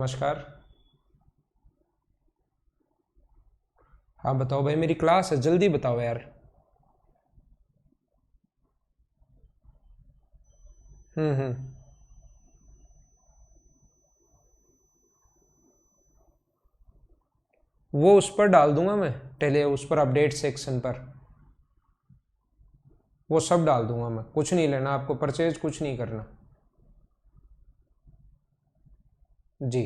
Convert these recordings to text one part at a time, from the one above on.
नमस्कार। हाँ बताओ भाई, मेरी क्लास है, जल्दी बताओ यार। हम्म। वो उस पर डाल दूंगा मैं, टेले उस पर अपडेट सेक्शन पर वो सब डाल दूंगा मैं। कुछ नहीं लेना आपको, परचेज कुछ नहीं करना। जी।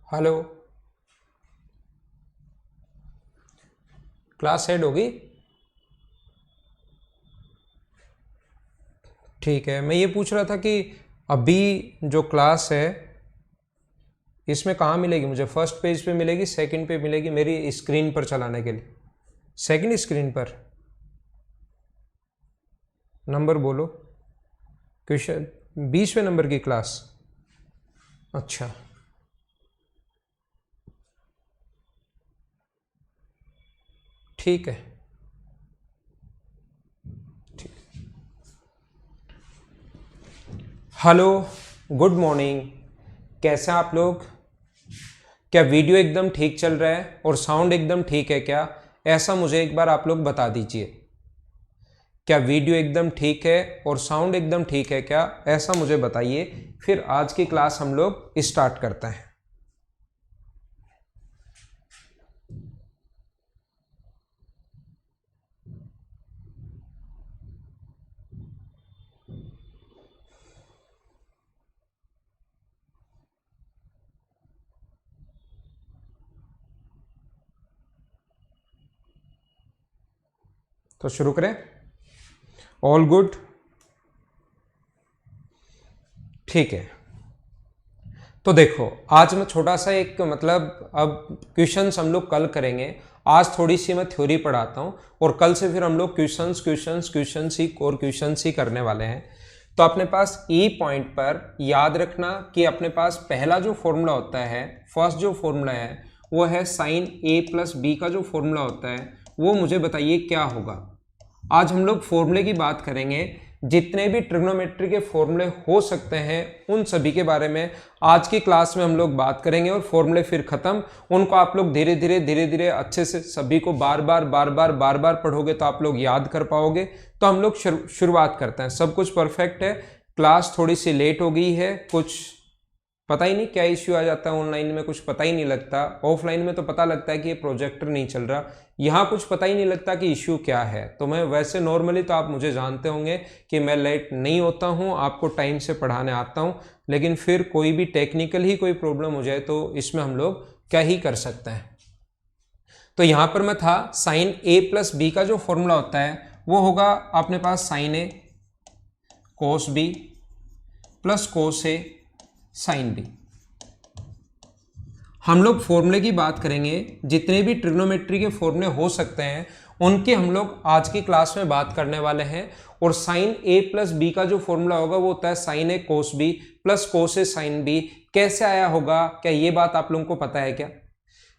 हेलो। क्लास हेड होगी। ठीक है, मैं ये पूछ रहा था कि अभी जो क्लास है इसमें कहाँ मिलेगी मुझे? फर्स्ट पेज पे मिलेगी, सेकंड पे मिलेगी, मेरी स्क्रीन पर चलाने के लिए? सेकंड स्क्रीन पर। नंबर बोलो। क्वेश्चन 20वें नंबर की क्लास। अच्छा ठीक है। ठीक। Hello, good morning. कैसे हैं आप लोग? क्या वीडियो एकदम ठीक चल रहा है और साउंड एकदम ठीक है क्या? ऐसा मुझे एक बार आप लोग बता दीजिए। क्या वीडियो एकदम ठीक है और साउंड एकदम ठीक है क्या? ऐसा मुझे बताइए, फिर आज की क्लास हम लोग स्टार्ट करते हैं। तो शुरू करें। All good. ठीक है, तो देखो आज मैं छोटा सा एक मतलब अब क्वेश्चंस हम लोग कल करेंगे। आज थोड़ी सी मैं थ्योरी पढ़ाता हूँ और कल से फिर हम लोग क्वेश्चंस ही और क्वेश्चंस ही करने वाले हैं। तो अपने पास ई पॉइंट पर याद रखना कि अपने पास पहला जो फॉर्मूला होता है, फर्स्ट जो फॉर्मूला है वो है साइन ए प्लस बी का जो फॉर्मूला होता है वो मुझे बताइए क्या होगा। आज हम लोग फॉर्मूले की बात करेंगे। जितने भी ट्रिग्नोमेट्री के फॉर्मूले हो सकते हैं उन सभी के बारे में आज की क्लास में हम लोग बात करेंगे। और फॉर्मूले फिर खत्म, उनको आप लोग धीरे धीरे अच्छे से सभी को बार बार पढ़ोगे तो आप लोग याद कर पाओगे। तो हम लोग शुरुआत करते हैं। सब कुछ परफेक्ट है। क्लास थोड़ी सी लेट हो गई है, कुछ पता ही नहीं क्या इश्यू आ जाता है ऑनलाइन में, कुछ पता ही नहीं लगता। ऑफलाइन में तो पता लगता है कि ये प्रोजेक्टर नहीं चल रहा, यहाँ कुछ पता ही नहीं लगता कि इश्यू क्या है। तो मैं वैसे नॉर्मली तो आप मुझे जानते होंगे कि मैं लेट नहीं होता हूँ, आपको टाइम से पढ़ाने आता हूँ, लेकिन फिर कोई भी टेक्निकल ही कोई प्रॉब्लम हो जाए तो इसमें हम लोग क्या ही कर सकते हैं। तो यहाँ पर मैं था साइन ए प्लस बी का जो फॉर्मूला होता है वो होगा अपने पास साइन ए कोस बी प्लस कोस ए साइन बी। हम लोग फॉर्मूले की बात करेंगे, जितने भी ट्रिग्नोमेट्री के फॉर्मूले हो सकते हैं उनके हम लोग आज की क्लास में बात करने वाले हैं। और साइन ए प्लस बी का जो फॉर्मूला होगा वो होता है साइन ए कोस बी प्लस कोस ए साइन बी। कैसे आया होगा, क्या ये बात आप लोगों को पता है क्या?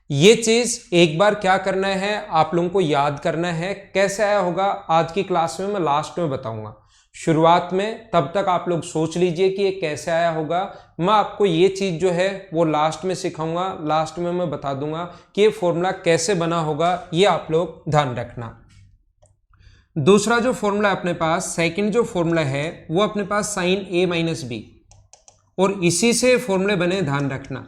ये चीज एक बार क्या करना है, आप लोगों को याद करना है। कैसे आया होगा आज की क्लास में मैं लास्ट में बताऊंगा, शुरुआत में तब तक आप लोग सोच लीजिए कि ये कैसे आया होगा। मैं आपको ये चीज जो है वो लास्ट में सिखाऊंगा, लास्ट में मैं बता दूंगा कि ये फॉर्मूला कैसे बना होगा, ये आप लोग ध्यान रखना। दूसरा जो फॉर्मूला अपने पास, सेकंड जो फॉर्मूला है वो अपने पास साइन ए माइनस बी, और इसी से फॉर्मूले बने, ध्यान रखना।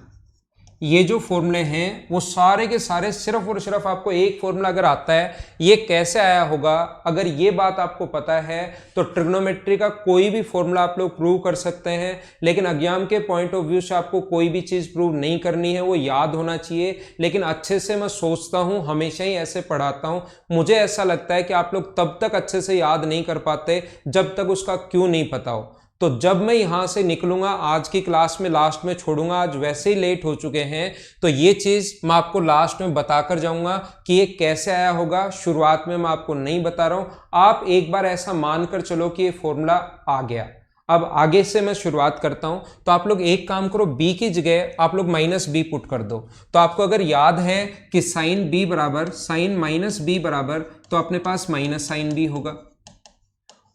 ये जो फॉर्मूले हैं वो सारे के सारे सिर्फ और सिर्फ आपको एक फॉर्मूला अगर आता है, ये कैसे आया होगा, अगर ये बात आपको पता है तो ट्रिग्नोमेट्री का कोई भी फॉर्मूला आप लोग प्रूव कर सकते हैं। लेकिन एग्जाम के पॉइंट ऑफ व्यू से आपको कोई भी चीज प्रूव नहीं करनी है, वो याद होना चाहिए। लेकिन अच्छे से मैं सोचता हूं, हमेशा ही ऐसे पढ़ाता हूं, मुझे ऐसा लगता है कि आप लोग तब तक अच्छे से याद नहीं कर पाते जब तक उसका क्यों नहीं पता हो। तो जब मैं यहां से निकलूंगा, आज की क्लास में लास्ट में छोड़ूंगा, आज वैसे ही लेट हो चुके हैं, तो ये चीज मैं आपको लास्ट में बताकर जाऊंगा कि ये कैसे आया होगा। शुरुआत में मैं आपको नहीं बता रहा हूं, आप एक बार ऐसा मानकर चलो कि ये फॉर्मूला आ गया। अब आगे से मैं शुरुआत करता हूं, तो आप लोग एक काम करो, बी की जगह आप लोग माइनस बी पुट कर दो। तो आपको अगर याद है कि साइन बी बराबर साइन माइनस बी बराबर, तो अपने पास माइनस साइन बी होगा।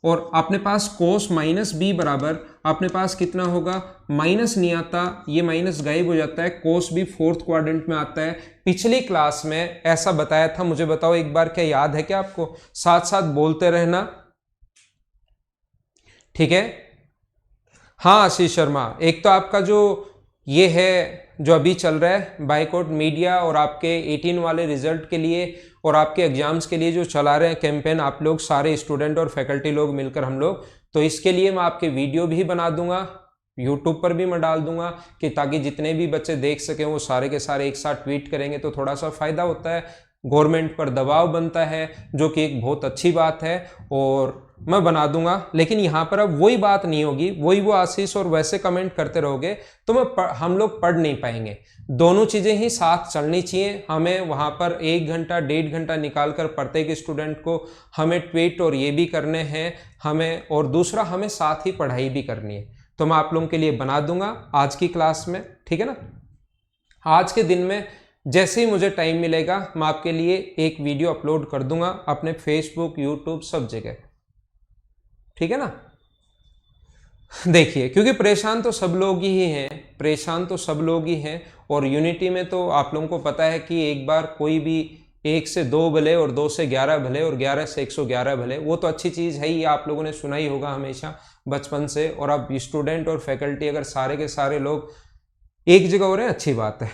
और अपने पास कोस माइनस बी बराबर अपने पास कितना होगा, माइनस नहीं आता, ये माइनस गायब हो जाता है, कोस बी फोर्थ क्वाड्रेंट में आता है। पिछली क्लास में ऐसा बताया था, मुझे बताओ एक बार, क्या याद है क्या आपको? साथ साथ बोलते रहना, ठीक है? हाँ आशीष शर्मा, एक तो आपका जो ये है जो अभी चल रहा है बाइकआउट मीडिया, और आपके 18 वाले रिजल्ट के लिए और आपके एग्जाम्स के लिए जो चला रहे हैं कैंपेन, आप लोग सारे स्टूडेंट और फैकल्टी लोग मिलकर हम लोग, तो इसके लिए मैं आपके वीडियो भी बना दूंगा, यूट्यूब पर भी मैं डाल दूंगा, कि ताकि जितने भी बच्चे देख सकें वो सारे के सारे एक साथ ट्वीट करेंगे तो थोड़ा सा फायदा होता है, गवर्नमेंट पर दबाव बनता है, जो कि एक बहुत अच्छी बात है, और मैं बना दूंगा। लेकिन यहाँ पर अब वही बात नहीं होगी, वही वो आशीष और वैसे कमेंट करते रहोगे तो हम लोग पढ़ नहीं पाएंगे। दोनों चीजें ही साथ चलनी चाहिए। हमें वहां पर 1 घंटा 1.5 घंटा निकाल कर प्रत्येक स्टूडेंट को हमें ट्वीट और ये भी करने हैं हमें, और दूसरा हमें साथ ही पढ़ाई भी करनी है। तो मैं आप लोगों के लिए बना दूंगा आज की क्लास में, ठीक है ना? आज के दिन में जैसे ही मुझे टाइम मिलेगा मैं आपके लिए एक वीडियो अपलोड कर दूंगा अपने फेसबुक, यूट्यूब, सब जगह, ठीक है ना? देखिए, क्योंकि परेशान तो सब लोग ही हैं, परेशान तो सब लोग ही हैं, और यूनिटी में तो आप लोगों को पता है कि एक बार कोई भी 1 से 2 भले और 2 से 11 भले और 11 से 111 भले, वो तो अच्छी चीज़ है ही, आप लोगों ने सुना ही होगा हमेशा बचपन से। और अब स्टूडेंट और फैकल्टी अगर सारे के सारे लोग एक जगह हो रहे हैं, अच्छी बात है,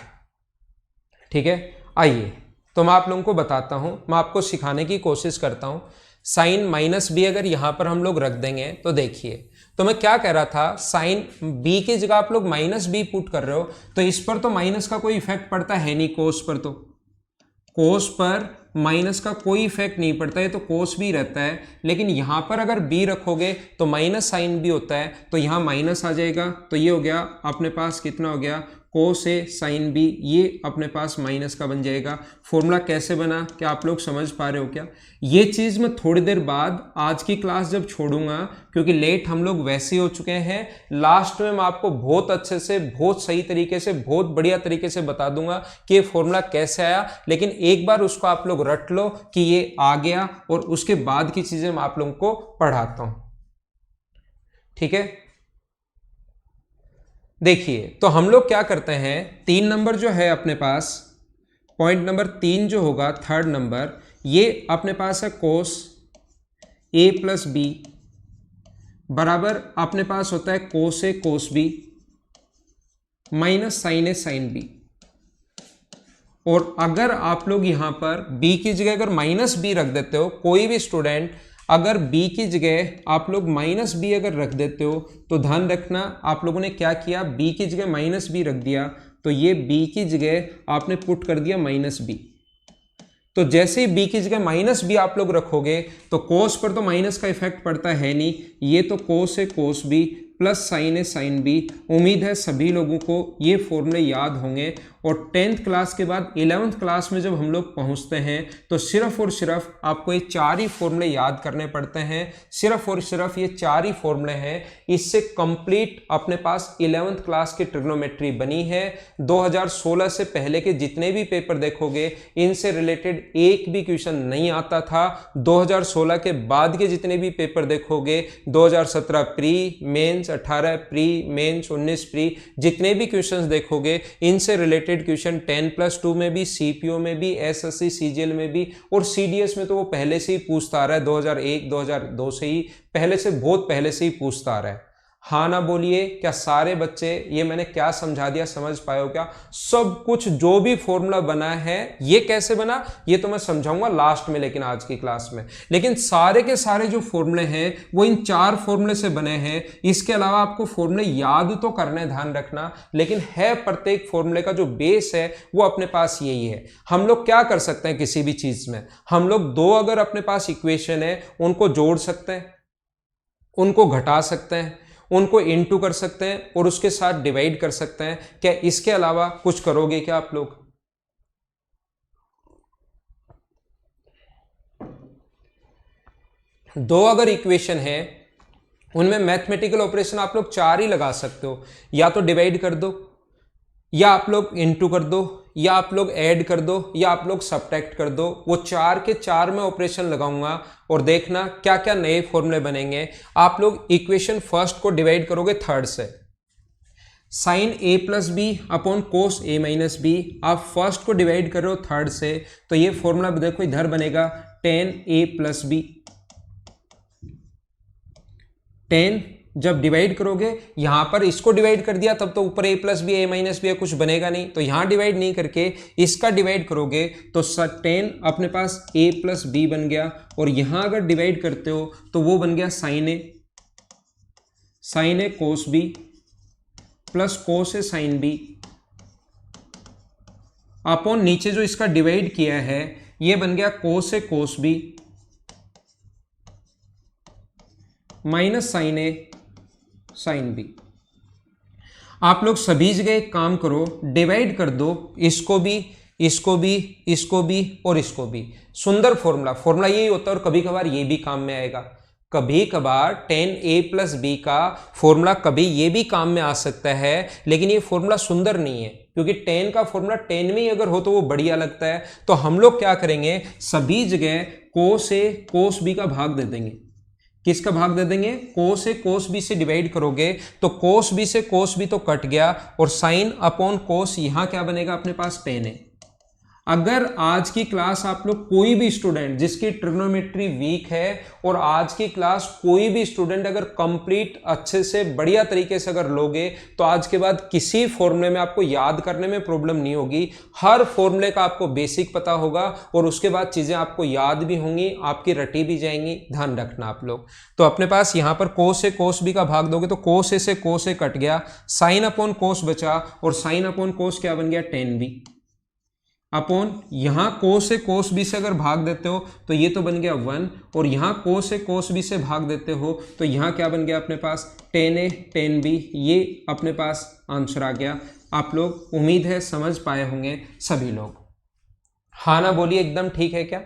ठीक है? आइए तो मैं आप लोगों को बताता हूं, मैं आपको सिखाने की कोशिश करता हूं। साइन माइनस बी अगर यहां पर हम लोग रख देंगे तो देखिए, तो मैं क्या कह रहा था, साइन बी की जगह आप लोग माइनस बी पुट कर रहे हो, तो इस पर तो माइनस का कोई इफेक्ट पड़ता है नहीं, कोस पर तो कोस पर माइनस का कोई इफेक्ट नहीं पड़ता है, तो कोस भी रहता है। लेकिन यहां पर अगर बी रखोगे तो माइनस साइन बी होता है, तो यहां माइनस आ जाएगा, तो ये हो गया अपने पास कितना हो गया, कोस ए साइन बी, ये अपने पास माइनस का बन जाएगा। फॉर्मूला कैसे बना, क्या आप लोग समझ पा रहे हो क्या? ये चीज़ मैं थोड़ी देर बाद आज की क्लास जब छोड़ूंगा, क्योंकि लेट हम लोग वैसे ही हो चुके हैं, लास्ट में मैं आपको बहुत अच्छे से, बहुत सही तरीके से, बहुत बढ़िया तरीके से बता दूंगा कि ये फॉर्मूला कैसे आया। लेकिन एक बार उसको आप लोग रट लो कि ये आ गया, और उसके बाद की चीज़ें मैं आप लोगों को पढ़ाता हूँ। ठीक है। देखिए तो हम लोग क्या करते हैं, 3 नंबर जो है अपने पास, पॉइंट नंबर 3 जो होगा, थर्ड नंबर, ये अपने पास है कोस ए प्लस बी बराबर अपने पास होता है कोस ए कोस बी माइनस साइन ए साइन बी। और अगर आप लोग यहां पर b की जगह अगर माइनस बी रख देते हो, कोई भी स्टूडेंट अगर b की जगह आप लोग माइनस बी अगर रख देते हो, तो ध्यान रखना आप लोगों ने क्या किया, b की जगह माइनस बी रख दिया, तो ये b की जगह आपने पुट कर दिया माइनस बी। तो जैसे ही b की जगह माइनस बी आप लोग रखोगे तो कोस पर तो माइनस का इफेक्ट पड़ता है नहीं, ये तो कोस है कोस बी प्लस साइन है साइन बी। उम्मीद है सभी लोगों को ये फॉर्मूले याद होंगे। और 10th क्लास के बाद 11th क्लास में जब हम लोग पहुंचते हैं तो सिर्फ और सिर्फ आपको ये 4 ही फॉर्मूले याद करने पड़ते हैं, सिर्फ और सिर्फ ये 4 ही फॉर्मूले हैं। इससे कंप्लीट अपने पास 11th क्लास की ट्रिग्नोमेट्री बनी है। 2016 से पहले के जितने भी पेपर देखोगे इनसे रिलेटेड एक भी क्वेश्चन नहीं आता था। 2016 के बाद के जितने भी पेपर देखोगे, 2017 pre mains, 18 pre mains, 19 pre, जितने भी क्वेश्चंस देखोगे इनसे रिलेटेड क्वेश्चन 10+2 में भी, सीपीओ में भी, एसएससी सीजीएल में भी और सीडीएस में तो वो पहले से ही पूछता आ रहा है, 2001 2002 से ही पहले से, बहुत पहले से ही पूछता आ रहा है। हाँ ना बोलिए, क्या सारे बच्चे ये मैंने क्या समझा दिया समझ पाए हो क्या? सब कुछ जो भी फॉर्मूला बना है, ये कैसे बना ये तो मैं समझाऊंगा लास्ट में, लेकिन आज की क्लास में। लेकिन सारे के सारे जो फॉर्मूले हैं वो इन 4 फॉर्मूले से बने हैं। इसके अलावा आपको फॉर्मूले याद तो करने, ध्यान रखना, लेकिन है प्रत्येक फॉर्मूले का जो बेस है वो अपने पास यही है। हम लोग क्या कर सकते हैं किसी भी चीज में, हम लोग 2 अगर अपने पास इक्वेशन है उनको जोड़ सकते हैं, उनको घटा सकते हैं, उनको इनटू कर सकते हैं और उसके साथ डिवाइड कर सकते हैं। क्या इसके अलावा कुछ करोगे क्या आप लोग? दो अगर इक्वेशन है उनमें मैथमेटिकल ऑपरेशन आप लोग 4 ही लगा सकते हो, या तो डिवाइड कर दो, या आप लोग इनटू कर दो, या आप लोग ऐड कर दो, या आप लोग सब्ट्रैक्ट कर दो। वो 4 के 4 में ऑपरेशन लगाऊंगा और देखना क्या क्या नए फॉर्मूले बनेंगे। आप लोग इक्वेशन फर्स्ट को डिवाइड करोगे थर्ड से, sign A plus B upon cos A minus B. आप फर्स्ट को डिवाइड कर रहे हो थर्ड से, तो ये फॉर्मूला देखो इधर बनेगा tan a प्लस बी। 10 जब डिवाइड करोगे, यहां पर इसको डिवाइड कर दिया तब तो ऊपर a plus b, a minus b, कुछ बनेगा नहीं, तो यहां डिवाइड नहीं करके इसका डिवाइड करोगे तो 10 अपने पास a प्लस बी बन गया। और यहां अगर डिवाइड करते हो तो वो बन गया साइन ए कोस बी प्लस कोस ए साइन बी अपॉन नीचे जो इसका डिवाइड किया है ये बन गया कोस ए कोस बी माइनस साइन ए साइन बी। आप लोग सभी जगह एक काम करो, डिवाइड कर दो, इसको भी, इसको भी, इसको भी और इसको भी। सुंदर फॉर्मूला यही होता है। और कभी कभार ये भी काम में आएगा, कभी कभार tan a प्लस बी का फॉर्मूला कभी ये भी काम में आ सकता है, लेकिन ये फॉर्मूला सुंदर नहीं है, क्योंकि tan का फॉर्मूला 10 में ही अगर हो तो वो बढ़िया लगता है। तो हम लोग क्या करेंगे, सभी जगह कोस ए कोस बी का भाग दे देंगे। किसका भाग दे देंगे? कोस ए कोस बी से डिवाइड करोगे तो कोस बी से कोस बी तो कट गया, और साइन अपॉन कोस यहां क्या बनेगा अपने पास tan ए। अगर आज की क्लास आप लोग कोई भी स्टूडेंट जिसकी ट्रिग्नोमेट्री वीक है, और आज की क्लास कोई भी स्टूडेंट अगर कंप्लीट अच्छे से बढ़िया तरीके से अगर लोगे, तो आज के बाद किसी फॉर्मूले में आपको याद करने में प्रॉब्लम नहीं होगी। हर फॉर्मूले का आपको बेसिक पता होगा और उसके बाद चीजें आपको याद भी होंगी, आपकी रटी भी जाएंगी। ध्यान रखना आप लोग। तो अपने पास यहां पर कोस ए कोस बी का भाग दोगे तो कोस ए से कोस ए कट गया, साइन अपॉन कोस बचा, और साइन अपॉन कोस क्या बन गया? tan बी अपॉन यहां कोस ए कोस बी से अगर भाग देते हो तो ये तो बन गया 1, और यहां कोस ए कोस बी से भाग देते हो तो यहां क्या बन गया अपने पास? tan ए tan बी। ये अपने पास आंसर आ गया। आप लोग उम्मीद है समझ पाए होंगे सभी लोग। हाँ ना बोलिए, एकदम ठीक है क्या?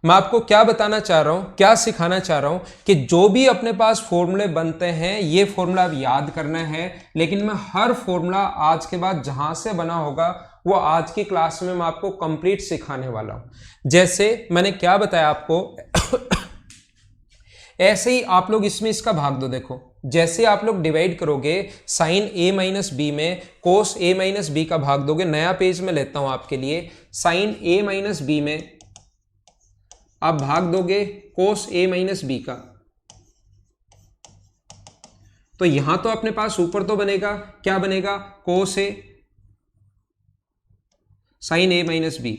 मैं आपको क्या बताना चाह रहा हूं, क्या सिखाना चाह रहा हूं कि जो भी अपने पास फॉर्मूले बनते हैं ये फॉर्मूला अब याद करना है, लेकिन मैं हर फॉर्मूला आज के बाद जहां से बना होगा वो आज की क्लास में मैं आपको कंप्लीट सिखाने वाला हूं। जैसे मैंने क्या बताया आपको ऐसे ही आप लोग इसमें इसका भाग दो। देखो जैसे आप लोग डिवाइड करोगे साइन ए माइनस बी में कोस ए माइनस बी का भाग दोगे, नया पेज में लेता हूं आपके लिए, साइन ए माइनस बी में आप भाग दोगे कोस ए माइनस बी का, तो यहां तो अपने पास ऊपर तो बनेगा, क्या बनेगा, कोस ए साइन ए माइनस बी,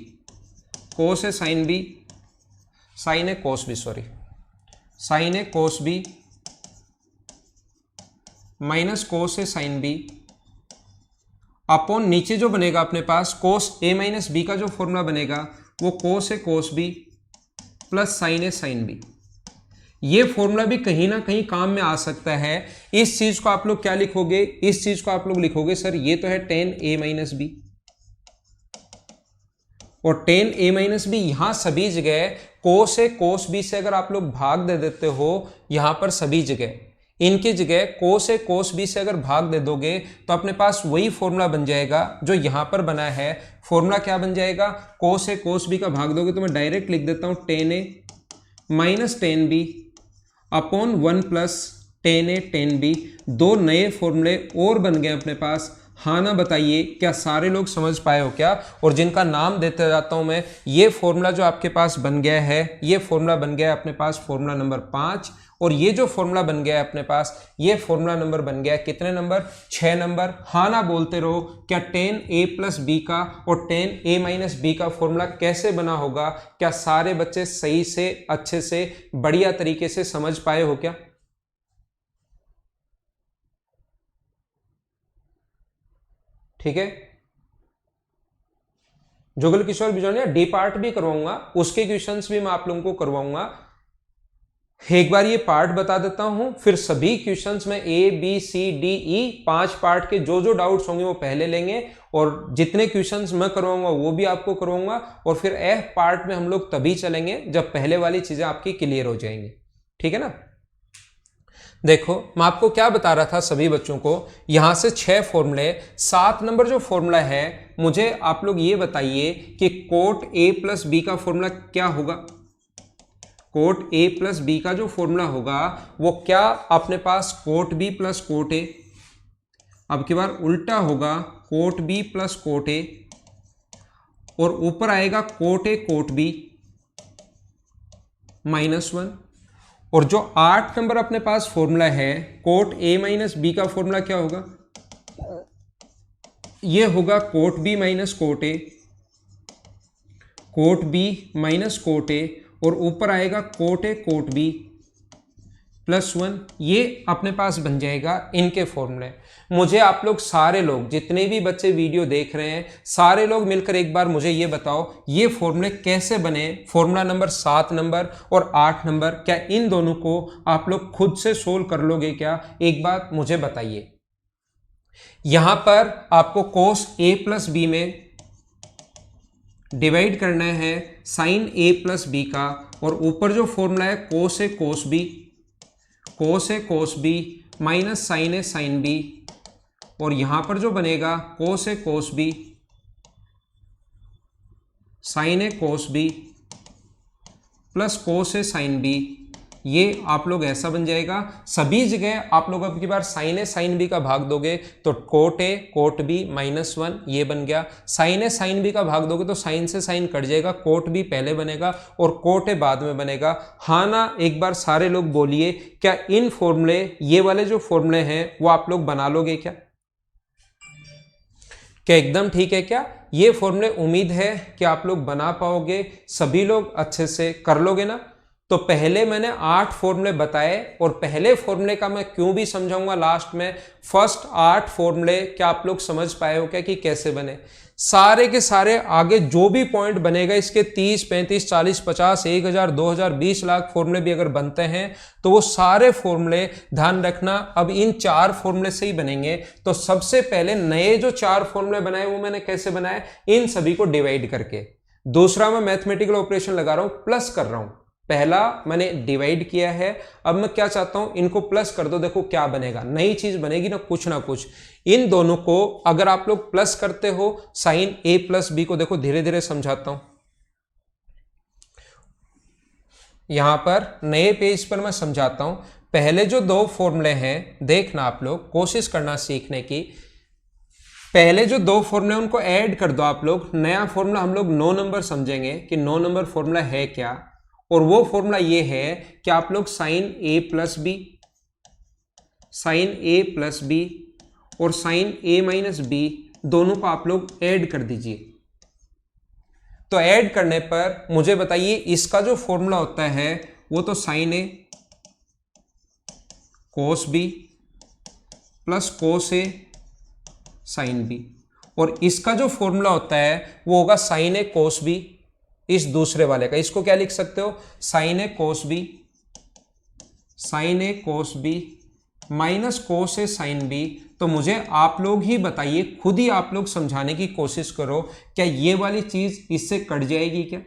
कोस ए साइन बी, साइन ए कोस बी, सॉरी साइन ए कोस बी माइनस कोस ए साइन बी अपॉन नीचे जो बनेगा अपने पास कोस ए माइनस बी का जो फॉर्मूला बनेगा वो कोस ए कोस बी प्लस साइन ए साइन बी। ये फॉर्मूला भी कहीं ना कहीं काम में आ सकता है। इस चीज को आप लोग क्या लिखोगे, इस चीज को आप लोग लिखोगे सर ये तो है टेन ए माइनस बी, और टेन ए माइनस बी यहां सभी जगह कोस ए कोस बी से अगर आप लोग भाग दे देते हो, यहां पर सभी जगह इनकी जगह कोस ए कोस बी से अगर भाग दे दोगे तो अपने पास वही फॉर्मूला बन जाएगा जो यहां पर बना है। फॉर्मूला क्या बन जाएगा, कोस ए कोस बी का भाग दोगे तो मैं डायरेक्ट लिख देता हूं ten A minus ten B upon 1 plus ten A ten B. दो नए फॉर्मूले और बन गए अपने पास। हाँ ना बताइए, क्या सारे लोग समझ पाए हो क्या? और जिनका नाम देते जाता हूं मैं, ये फॉर्मूला जो आपके पास बन गया है, ये फॉर्मूला बन गया अपने पास फॉर्मूला नंबर 5, और ये जो फॉर्मूला बन गया है अपने पास, ये फॉर्मूला नंबर बन गया है कितने नंबर, 6 नंबर। हाँ ना बोलते रहो, क्या टेन ए प्लस बी का और टेन ए माइनस बी का फॉर्मूला कैसे बना होगा, क्या सारे बच्चे सही से अच्छे से बढ़िया तरीके से समझ पाए हो क्या? ठीक है, जुगल किशोर बिजोनिया डी पार्ट भी करवाऊंगा, उसके क्वेश्चंस भी मैं आप लोगों को करवाऊंगा। एक बार ये पार्ट बता देता हूं, फिर सभी क्वेश्चंस में a b c d e 5 part के जो जो डाउट्स होंगे वो पहले लेंगे, और जितने क्वेश्चंस मैं करवाऊंगा वो भी आपको करवाऊंगा, और फिर एफ पार्ट में हम लोग तभी चलेंगे जब पहले वाली चीजें आपकी क्लियर हो जाएंगी। ठीक है ना? देखो मैं आपको क्या बता रहा था सभी बच्चों को, यहां से 6 फॉर्मूले, 7 नंबर जो फॉर्मूला है, मुझे आप लोग ये बताइए कि कोट ए प्लस बी का फॉर्मूला क्या होगा। कोट ए प्लस बी का जो फॉर्मूला होगा वो क्या अपने पास cot B plus cot A, अब की बार उल्टा होगा कोट बी प्लस कोट ए, और ऊपर आएगा कोट ए कोट बी -1, और जो 8 नंबर अपने पास फॉर्मूला है कोट ए माइनस बी का फॉर्मूला क्या होगा, ये होगा cot b minus cot a, cot b minus cot ए, और ऊपर आएगा कोट ए कोट बी +1। ये अपने पास बन जाएगा इनके फॉर्मूले। मुझे आप लोग सारे लोग, जितने भी बच्चे वीडियो देख रहे हैं, सारे लोग मिलकर एक बार मुझे ये बताओ ये फॉर्मूले कैसे बने, फॉर्मूला नंबर 7 नंबर और 8 नंबर, क्या इन दोनों को आप लोग खुद से सोल्व कर लोगे क्या? एक बात मुझे बताइए। यहां पर आपको कोस ए प्लस बी में डिवाइड करना है साइन ए प्लस बी का, और ऊपर जो फॉर्मूला है कोस ए कोस बी, कोस ए कोस बी माइनस साइन ए साइन बी, और यहां पर जो बनेगा कोस ए कोस बी साइन ए कोस बी प्लस कोस ए साइन बी। ये आप लोग ऐसा बन जाएगा। सभी जगह आप लोग अब की बार साइन ए साइन बी का भाग दोगे तो कोट ए कोट बी -1 ये बन गया। साइन ए साइन बी का भाग दोगे तो साइन से साइन कट जाएगा, कोट बी पहले बनेगा और कोट ए बाद में बनेगा। हाँ ना एक बार सारे लोग बोलिए, क्या इन फॉर्मूले, ये वाले जो फॉर्मूले हैं वो आप लोग बना लोगे क्या? क्या एकदम ठीक है क्या? ये फॉर्मूले उम्मीद है कि आप लोग बना पाओगे, सभी लोग अच्छे से कर लोगे ना? तो पहले मैंने 8 फॉर्मूले बताए, और पहले फॉर्मूले का मैं क्यों भी समझाऊंगा लास्ट में। फर्स्ट 8 फॉर्मूले क्या आप लोग समझ पाए हो क्या कि कैसे बने? सारे के सारे आगे जो भी पॉइंट बनेगा इसके 30, 35, 40, 50, 1000, 2000, 20 लाख फॉर्मूले भी अगर बनते हैं तो वो सारे फॉर्मूले ध्यान रखना अब इन 4 फॉर्मूले से ही बनेंगे। तो सबसे पहले नए जो 4 फॉर्मूले बनाए वो मैंने कैसे बनाए, इन सभी को डिवाइड करके। दूसरा मैं मैथमेटिकल ऑपरेशन लगा रहा हूं, प्लस कर रहा हूं। पहला मैंने डिवाइड किया है, अब मैं क्या चाहता हूं, इनको प्लस कर दो, देखो क्या बनेगा, नई चीज बनेगी ना कुछ। इन दोनों को अगर आप लोग प्लस करते हो, साइन ए प्लस बी को देखो धीरे धीरे समझाता हूं। यहां पर नए पेज पर मैं समझाता हूं। पहले जो दो फॉर्मूले हैं देखना, आप लोग कोशिश करना सीखने की। पहले जो दो फॉर्मूले उनको ऐड कर दो आप लोग। नया फॉर्मूला हम लोग 9 नंबर समझेंगे कि 9 नंबर फॉर्मूला है क्या, और वो फॉर्मूला ये है कि आप लोग साइन ए प्लस बी और साइन ए माइनस बी दोनों को आप लोग ऐड कर दीजिए। तो ऐड करने पर मुझे बताइए इसका जो फॉर्मूला होता है वो तो साइन ए कोस बी प्लस कोस ए साइन बी, और इसका जो फॉर्मूला होता है वो होगा साइन ए कोस बी इस दूसरे वाले का। इसको क्या लिख सकते हो, साइन ए कोस बी माइनस कोस ए साइन बी। तो मुझे आप लोग ही बताइए, खुद ही आप लोग समझाने की कोशिश करो, क्या ये वाली चीज इससे कट जाएगी क्या?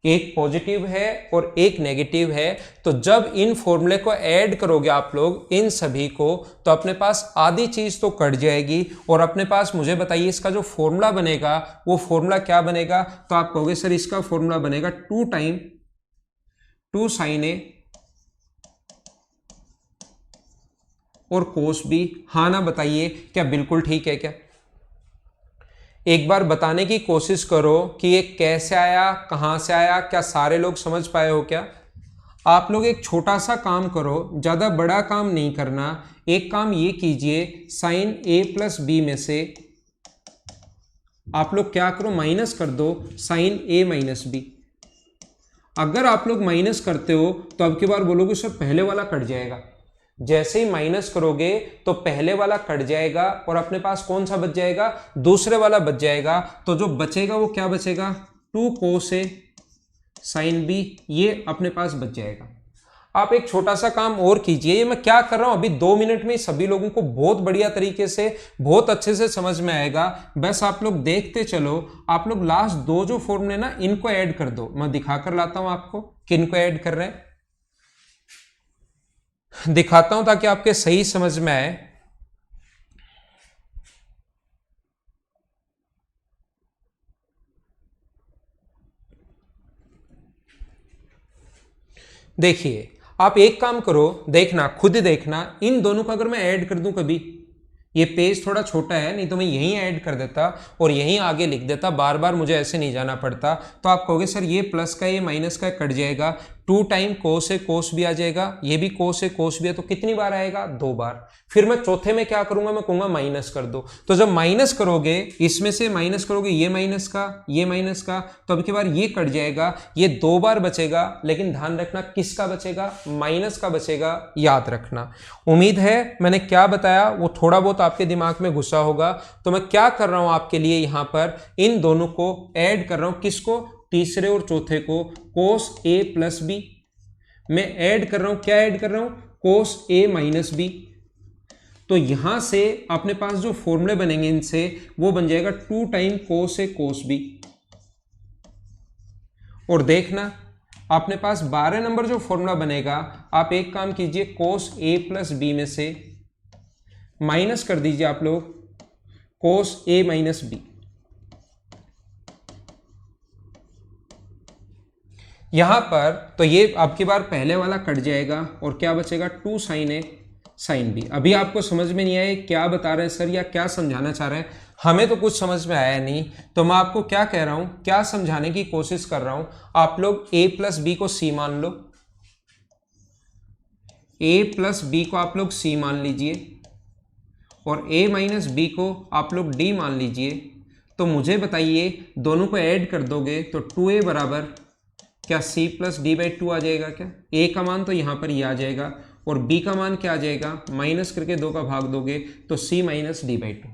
एक पॉजिटिव है और एक नेगेटिव है, तो जब इन फॉर्मूले को ऐड करोगे आप लोग इन सभी को, तो अपने पास आधी चीज तो कट जाएगी, और अपने पास मुझे बताइए इसका जो फॉर्मूला बनेगा वो फॉर्मूला क्या बनेगा? तो आप कहोगे सर इसका फॉर्मूला बनेगा 2 साइन ए और कोस बी। हाँ ना बताइए, क्या बिल्कुल ठीक है क्या? एक बार बताने की कोशिश करो कि ये कैसे आया, कहां से आया, क्या सारे लोग समझ पाए हो क्या? आप लोग एक छोटा सा काम करो, ज़्यादा बड़ा काम नहीं करना। एक काम ये कीजिए, साइन ए प्लस बी में से आप लोग क्या करो, माइनस कर दो साइन ए माइनस बी। अगर आप लोग माइनस करते हो तो अब की बार बोलोगे सर पहले वाला कट जाएगा। जैसे ही माइनस करोगे तो पहले वाला कट जाएगा और अपने पास कौन सा बच जाएगा, दूसरे वाला बच जाएगा। तो जो बचेगा वो क्या बचेगा, 2 कोस ए साइन बी, ये अपने पास बच जाएगा। आप एक छोटा सा काम और कीजिए, ये मैं क्या कर रहा हूं अभी 2 मिनट में सभी लोगों को बहुत बढ़िया तरीके से बहुत अच्छे से समझ में आएगा। बस आप लोग देखते चलो। आप लोग लास्ट 2 जो फॉर्मूले ना इनको ऐड कर दो। मैं दिखा कर लाता हूं आपको किनको ऐड कर रहे हैं, दिखाता हूं ताकि आपके सही समझ में आए। देखिए आप एक काम करो, देखना खुद ही देखना, इन दोनों को अगर मैं ऐड कर दूं कभी, ये पेज थोड़ा छोटा है, नहीं तो मैं यहीं ऐड कर देता और यहीं आगे लिख देता, बार बार मुझे ऐसे नहीं जाना पड़ता। तो आप कहोगे सर ये प्लस का ये माइनस का कट जाएगा, 2 टाइम कोस ए कोस भी आ जाएगा, ये भी कोस ए कोस भी है, तो कितनी बार आएगा, 2 बार। फिर मैं चौथे में क्या करूंगा, मैं कहूंगा माइनस कर दो। तो जब माइनस करोगे, इसमें से माइनस करोगे ये माइनस का, तो अब की बार ये कट जाएगा, ये 2 बार बचेगा। लेकिन ध्यान रखना किसका बचेगा, माइनस का बचेगा, याद रखना। उम्मीद है मैंने क्या बताया वो थोड़ा बहुत आपके दिमाग में घुसा होगा। तो मैं क्या कर रहा हूं आपके लिए, यहां पर इन दोनों को ऐड कर रहा हूं, किसको, तीसरे और चौथे को, कोस ए प्लस बी में ऐड कर रहा हूं। क्या ऐड कर रहा हूं, कोस ए माइनस बी। तो यहां से अपने पास जो फॉर्मूले बनेंगे इनसे, वो बन जाएगा 2 टाइम कोस ए कोस बी। और देखना अपने पास 12 नंबर जो फॉर्मूला बनेगा, आप एक काम कीजिए, कोस ए प्लस बी में से माइनस कर दीजिए आप लोग कोस ए माइनस बी। यहां पर तो ये अब की बार पहले वाला कट जाएगा और क्या बचेगा, 2 साइन ए साइन बी। अभी आपको समझ में नहीं आया क्या बता रहे हैं सर या क्या समझाना चाह रहे हैं, हमें तो कुछ समझ में आया नहीं। तो मैं आपको क्या कह रहा हूं, क्या समझाने की कोशिश कर रहा हूं, आप लोग a प्लस बी को c मान लो, a प्लस बी को आप लोग c मान लीजिए और a माइनस बी को आप लोग d मान लीजिए। तो मुझे बताइए दोनों को ऐड कर दोगे तो 2a बराबर क्या c प्लस डी बाई 2 आ जाएगा क्या? a का मान तो यहाँ पर ये आ जाएगा और b का मान क्या आ जाएगा, माइनस करके 2 का भाग दोगे तो c minus D by 2।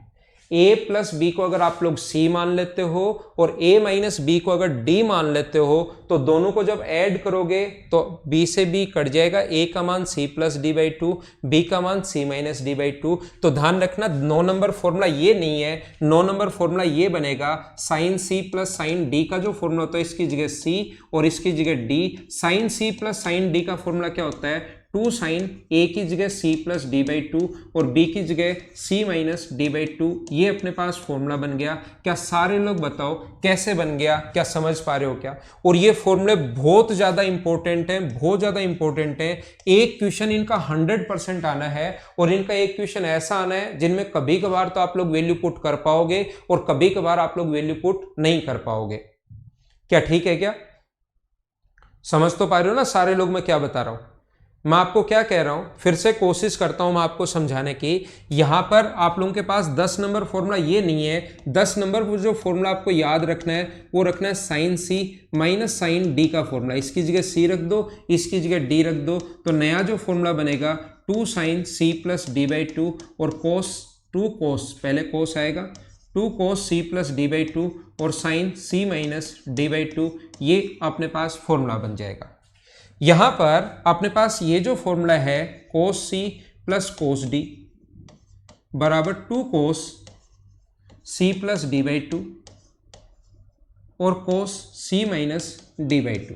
a plus b को अगर आप लोग c मान लेते हो और a माइनस बी को अगर d मान लेते हो, तो दोनों को जब ऐड करोगे तो b से b कट जाएगा, a का मान c plus D by 2, b का मान c माइनस डी बाई 2। तो ध्यान रखना 9 नंबर फॉर्मूला ये नहीं है, 9 नंबर फॉर्मूला ये बनेगा, sine c plus sine d का जो फॉर्मूला होता है इसकी जगह c और इसकी जगह d। Sine c plus sine d का फॉर्मूला क्या होता है, टू साइन ए की जगह c plus D by two और बी की जगह c minus D by two, ये अपने पास फॉर्मूला बन गया। क्या सारे लोग बताओ कैसे बन गया, क्या समझ पा रहे हो क्या? और ये फॉर्मूले बहुत ज़्यादा इंपॉर्टेंट हैं, बहुत ज़्यादा इंपॉर्टेंट है। एक क्वेश्चन इनका 100% आना है और इनका एक क्वेश्चन ऐसा आना है जिनमें कभी कभार तो आप लोग वैल्यू पुट कर पाओगे और कभी कभार आप लोग वैल्यू पुट नहीं कर पाओगे। क्या ठीक है? क्या समझ तो पा रहे हो ना सारे लोग मैं क्या बता रहा हूं? मैं आपको क्या कह रहा हूं, फिर से कोशिश करता हूं मैं आपको समझाने की। यहां पर आप लोगों के पास 10 नंबर फॉर्मूला ये नहीं है। 10 नंबर जो फॉर्मूला आपको याद रखना है वो रखना है साइन सी माइनस साइन डी का फॉर्मूला। इसकी जगह सी रख दो, इसकी जगह डी रख दो, तो नया जो फॉर्मूला बनेगा two sine C plus D by two और कोस टू कोस, पहले कोस आएगा, two cos C plus D by two और sine C minus D by two, ये अपने पास फॉर्मूला बन जाएगा। यहां पर अपने पास ये जो फॉर्मूला है कोस सी प्लस कोस डी बराबर two cos C plus D by two और cos C minus D by two,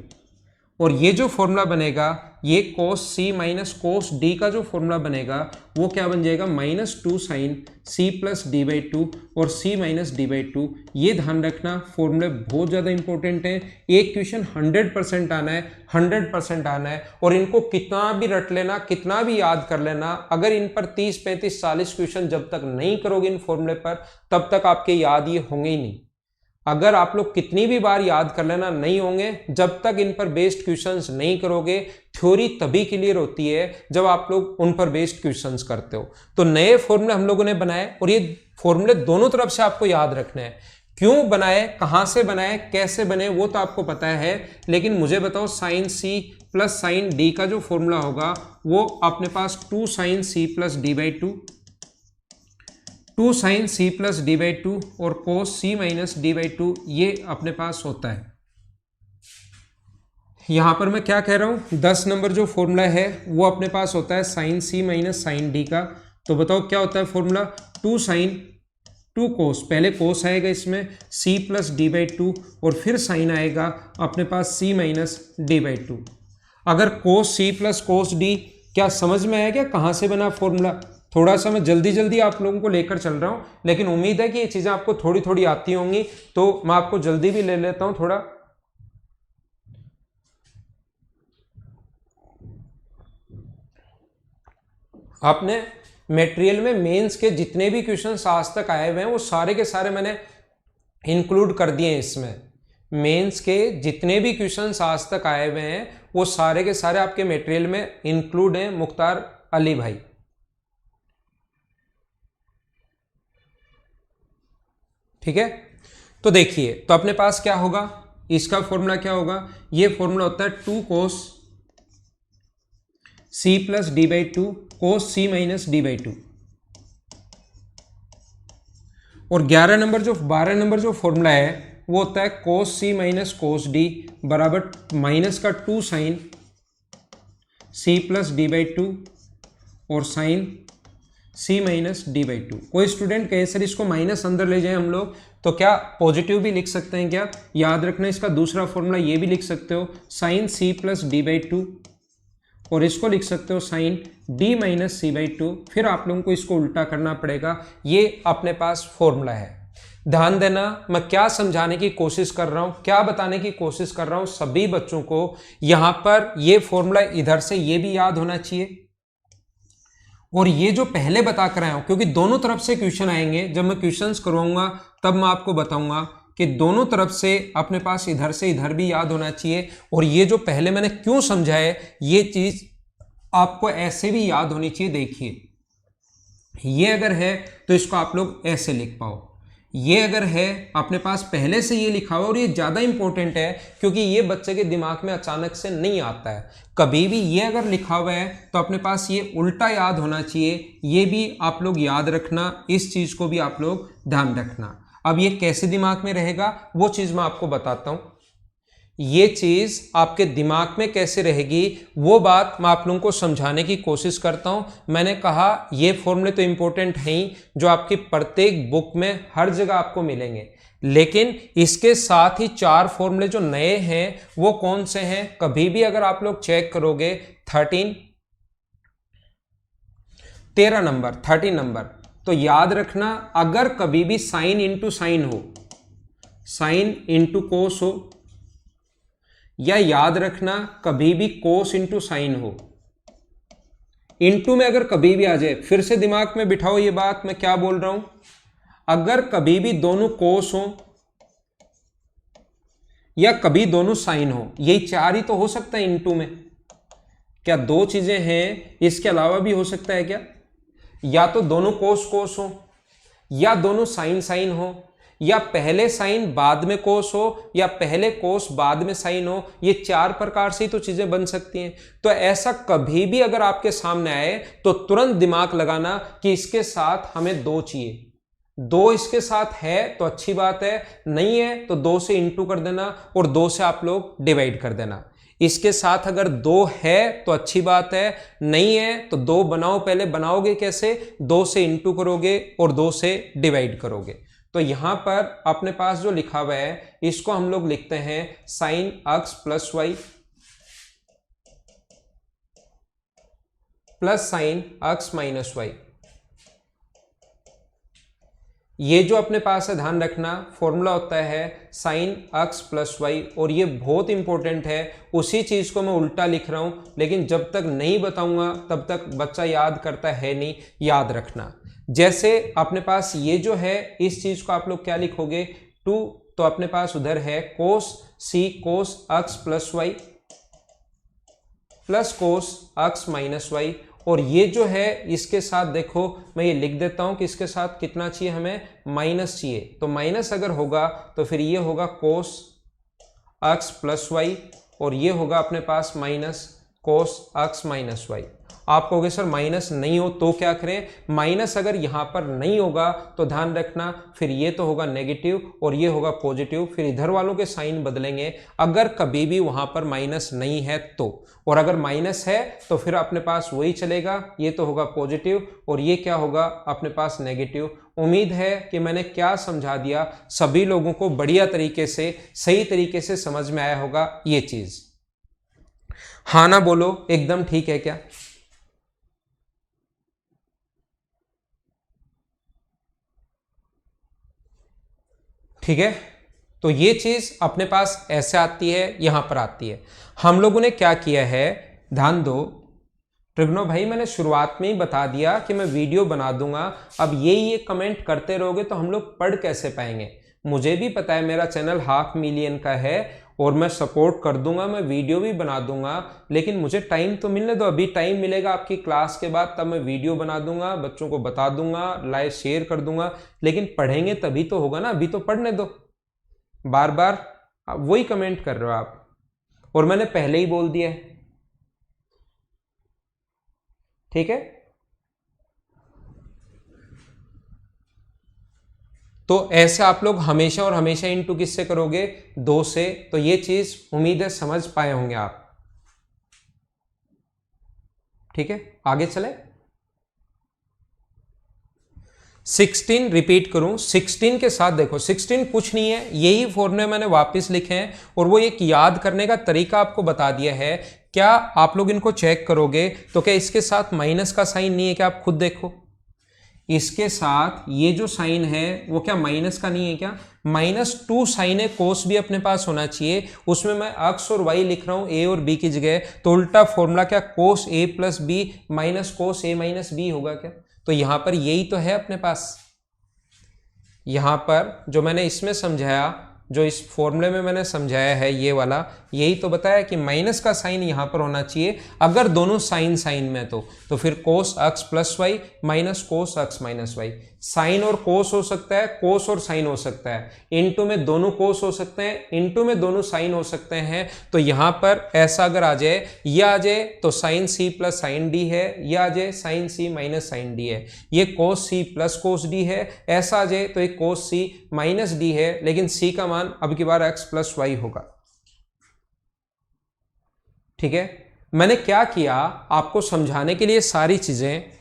और ये जो फॉर्मूला बनेगा ये कोस सी माइनस कोस डी का जो फॉर्मूला बनेगा वो क्या बन जाएगा minus two sine C plus D by two और c minus D by two. ये ध्यान रखना, फॉर्मूले बहुत ज़्यादा इंपॉर्टेंट है। एक क्वेश्चन 100% आना है, 100% आना है, और इनको कितना भी रट लेना, कितना भी याद कर लेना, अगर इन पर 30, 35, 40 क्वेश्चन जब तक नहीं करोगे इन फॉर्मूले पर तब तक आपके याद ये होंगे ही नहीं। अगर आप लोग कितनी भी बार याद कर लेना नहीं होंगे जब तक इन पर बेस्ड क्वेश्चंस नहीं करोगे। थ्योरी तभी क्लियर होती है जब आप लोग उन पर बेस्ड क्वेश्चंस करते हो। तो नए फॉर्मूले हम लोगों ने बनाए और ये फॉर्मूले दोनों तरफ से आपको याद रखने हैं। क्यों बनाए, कहां से बनाए, कैसे बने वो तो आपको पता है, लेकिन मुझे बताओ साइन सी प्लस साइन डी का जो फॉर्मूला होगा वो अपने पास two sine C plus D by two, two sine C plus D by two और cos C minus D by two, ये अपने पास होता है। यहां पर मैं क्या कह रहा हूं, 10 नंबर जो फॉर्मूला है वो अपने पास होता है साइन सी माइनस साइन डी का। तो बताओ क्या होता है formula, two sine two cos, पहले कोस आएगा इसमें c plus D by two और फिर साइन आएगा अपने पास c minus D by two. अगर कोस सी प्लस कोस डी, क्या समझ में आया क्या कहां से बना फॉर्मूला? थोड़ा सा मैं जल्दी जल्दी आप लोगों को लेकर चल रहा हूं, लेकिन उम्मीद है कि ये चीजें आपको थोड़ी थोड़ी आती होंगी, तो मैं आपको जल्दी भी ले लेता हूं थोड़ा। आपने मटेरियल में मेंस के जितने भी क्वेश्चंस आज तक आए हुए हैं वो सारे के सारे मैंने इंक्लूड कर दिए हैं इसमें। मेंस के जितने भी क्वेश्चंस आज तक आए हुए हैं वो सारे के सारे आपके मटेरियल में इंक्लूड हैं मुख्तार अली भाई। ठीक है, तो देखिए, तो अपने पास क्या होगा, इसका फॉर्मूला क्या होगा, ये फॉर्मूला होता है two cos C plus D by two cos C minus D by two, और 12 नंबर जो फॉर्मूला है वो होता है कोस सी माइनस कोस डी बराबर माइनस का two sine C plus D by two और sine C minus D by two. कोई स्टूडेंट कहे सर इसको माइनस अंदर ले जाए हम लोग, तो क्या पॉजिटिव भी लिख सकते हैं क्या? याद रखना इसका दूसरा फॉर्मूला ये भी लिख सकते हो sine C plus D by two, और इसको लिख सकते हो sine d minus c by two. फिर आप लोगों को इसको उल्टा करना पड़ेगा। ये अपने पास फॉर्मूला है। ध्यान देना, मैं क्या समझाने की कोशिश कर रहा हूं, क्या बताने की कोशिश कर रहा हूं सभी बच्चों को। यहां पर ये फॉर्मूला इधर से ये भी याद होना चाहिए, और ये जो पहले बता कर आया हूं, क्योंकि दोनों तरफ से क्वेश्चन आएंगे। जब मैं क्वेश्चंस करवाऊंगा तब मैं आपको बताऊंगा कि दोनों तरफ से अपने पास इधर से इधर भी याद होना चाहिए। और ये जो पहले मैंने क्यों समझा है ये चीज आपको ऐसे भी याद होनी चाहिए। देखिए, ये अगर है तो इसको आप लोग ऐसे लिख पाओ, ये अगर है अपने पास पहले से ये लिखा हुआ, और ये ज़्यादा इंपॉर्टेंट है क्योंकि ये बच्चे के दिमाग में अचानक से नहीं आता है। कभी भी ये अगर लिखा हुआ है तो अपने पास ये उल्टा याद होना चाहिए। ये भी आप लोग याद रखना, इस चीज़ को भी आप लोग ध्यान रखना। अब ये कैसे दिमाग में रहेगा वो चीज़ मैं आपको बताता हूँ। ये चीज़ आपके दिमाग में कैसे रहेगी वो बात मैं आप लोगों को समझाने की कोशिश करता हूं। मैंने कहा ये फॉर्मूले तो इंपॉर्टेंट हैं ही, जो आपकी प्रत्येक बुक में हर जगह आपको मिलेंगे, लेकिन इसके साथ ही 4 फॉर्मूले जो नए हैं वो कौन से हैं? कभी भी अगर आप लोग चेक करोगे 13, 13 नंबर 13 नंबर। तो याद रखना, अगर कभी भी साइन इंटू साइन हो, साइन इंटू कोस हो, या याद रखना कभी भी कोस इंटू साइन हो, इंटू में अगर कभी भी आ जाए, फिर से दिमाग में बिठाओ ये बात मैं क्या बोल रहा हूं, अगर कभी भी दोनों कोस हो या कभी दोनों साइन हो, यही चार ही तो हो सकता है इंटू में। क्या दो चीजें हैं, इसके अलावा भी हो सकता है क्या? या तो दोनों कोस कोस हो, या दोनों साइन साइन हो, या पहले साइन बाद में कोस हो, या पहले कोस बाद में साइन हो। ये चार प्रकार से ही तो चीजें बन सकती हैं। तो ऐसा कभी भी अगर आपके सामने आए तो तुरंत दिमाग लगाना कि इसके साथ हमें दो चाहिए, दो इसके साथ है तो अच्छी बात है, नहीं है तो दो से इंटू कर देना और दो से आप लोग डिवाइड कर देना। इसके साथ अगर दो है तो अच्छी बात है, नहीं है तो दो बनाओ। पहले बनाओगे कैसे? दो से इंटू करोगे और दो से डिवाइड करोगे। तो यहां पर अपने पास जो लिखा हुआ है इसको हम लोग लिखते हैं sine x plus Y plus sine x minus y. ये जो अपने पास है ध्यान रखना, फॉर्मूला होता है साइन एक्स प्लस वाई, और ये बहुत इंपॉर्टेंट है। उसी चीज को मैं उल्टा लिख रहा हूं, लेकिन जब तक नहीं बताऊंगा तब तक बच्चा याद करता है नहीं, याद रखना। जैसे अपने पास ये जो है इस चीज को आप लोग क्या लिखोगे 2, तो अपने पास उधर है cos C cos x plus Y plus cos x minus Y, और ये जो है इसके साथ देखो मैं ये लिख देता हूं कि इसके साथ कितना चाहिए, हमें माइनस चाहिए। तो माइनस अगर होगा तो फिर ये होगा कोस एक्स प्लस वाई, और ये होगा अपने पास minus cos x minus Y. आप कहोगे सर माइनस नहीं हो तो क्या करें? माइनस अगर यहां पर नहीं होगा तो ध्यान रखना फिर ये तो होगा नेगेटिव और ये होगा पॉजिटिव, फिर इधर वालों के साइन बदलेंगे अगर कभी भी वहां पर माइनस नहीं है तो। और अगर माइनस है तो फिर अपने पास वही चलेगा, ये तो होगा पॉजिटिव और ये क्या होगा अपने पास नेगेटिव। उम्मीद है कि मैंने क्या समझा दिया सभी लोगों को बढ़िया तरीके से, सही तरीके से समझ में आया होगा ये चीज। हाँ ना बोलो, एकदम ठीक है क्या? ठीक है, तो ये चीज अपने पास ऐसे आती है, यहां पर आती है। हम लोगों ने क्या किया है, ध्यान दो ट्रिग्नो भाई, मैंने शुरुआत में ही बता दिया कि मैं वीडियो बना दूंगा। अब ये कमेंट करते रहोगे तो हम लोग पढ़ कैसे पाएंगे? मुझे भी पता है मेरा चैनल 500,000 का है और मैं सपोर्ट कर दूंगा, मैं वीडियो भी बना दूंगा, लेकिन मुझे टाइम तो मिलने दो। अभी टाइम मिलेगा आपकी क्लास के बाद, तब मैं वीडियो बना दूंगा, बच्चों को बता दूंगा, लाइव शेयर कर दूंगा, लेकिन पढ़ेंगे तभी तो होगा ना, अभी तो पढ़ने दो। बार बार वही कमेंट कर रहे हो आप, और मैंने पहले ही बोल दिया है। ठीक है, तो ऐसे आप लोग हमेशा और हमेशा इनटू किससे करोगे? 2 से। तो ये चीज उम्मीद है समझ पाए होंगे आप। ठीक है, आगे चले। 16 रिपीट करूं, 16 के साथ देखो 16 कुछ नहीं है, यही फॉर्मूले मैंने वापस लिखे हैं और वो एक याद करने का तरीका आपको बता दिया है। क्या आप लोग इनको चेक करोगे तो क्या इसके साथ माइनस का साइन नहीं है क्या? आप खुद देखो, इसके साथ ये जो साइन है वो क्या माइनस का नहीं है क्या? -2 साइन है, कोस भी अपने पास होना चाहिए। उसमें मैं एक्स और वाई लिख रहा हूं ए और बी की जगह, तो उल्टा फॉर्मूला क्या कोस A plus B minus cos A minus B होगा क्या? तो यहां पर यही तो है अपने पास। यहां पर जो मैंने इसमें समझाया, जो इस फॉर्मूले में मैंने समझाया है ये वाला, यही तो बताया कि माइनस का साइन यहां पर होना चाहिए अगर दोनों साइन साइन में। तो फिर cos x plus y minus cos x minus y. Sine और कोस हो सकता है, कोस और साइन हो सकता है, इनटू में दोनों कोस हो सकते हैं, इनटू में दोनों साइन हो सकते हैं। तो यहां पर ऐसा अगर आ जाए, यह आ जाए तो साइन सी प्लस साइन डी है, यह आ जाए साइन सी माइनस साइन डी है, ये कोस सी प्लस कोस डी है, ऐसा आ जाए तो एक कोस सी माइनस डी है, लेकिन सी का मान अब की बार एक्स प्लस वाई होगा। ठीक है, मैंने क्या किया आपको समझाने के लिए, सारी चीजें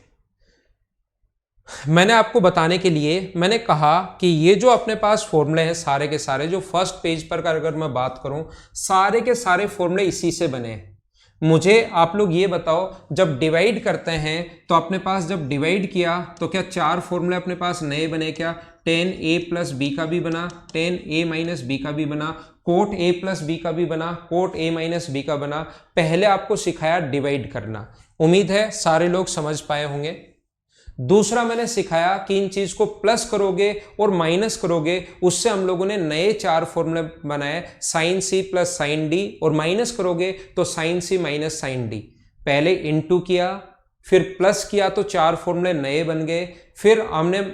मैंने आपको बताने के लिए मैंने कहा कि ये जो अपने पास फॉर्मूले हैं सारे के सारे, जो फर्स्ट पेज पर का अगर मैं बात करूं, सारे के सारे फॉर्मूले इसी से बने हैं। मुझे आप लोग ये बताओ, जब डिवाइड करते हैं तो अपने पास जब डिवाइड किया तो क्या 4 फॉर्मूले अपने पास नए बने क्या? tan a प्लस बी का भी बना, tan a माइनस बी का भी बना, कोट a प्लस बी का भी बना, कोट a माइनस बी का बना। पहले आपको सिखाया डिवाइड करना, उम्मीद है सारे लोग समझ पाए होंगे। दूसरा मैंने सिखाया कि इन चीज को प्लस करोगे और माइनस करोगे, उससे हम लोगों ने नए 4 फॉर्मूले बनाए, साइन सी प्लस साइन डी, और माइनस करोगे तो साइन सी माइनस साइन डी। पहले इनटू किया, फिर प्लस किया तो 4 फॉर्मूले नए बन गए, फिर हमने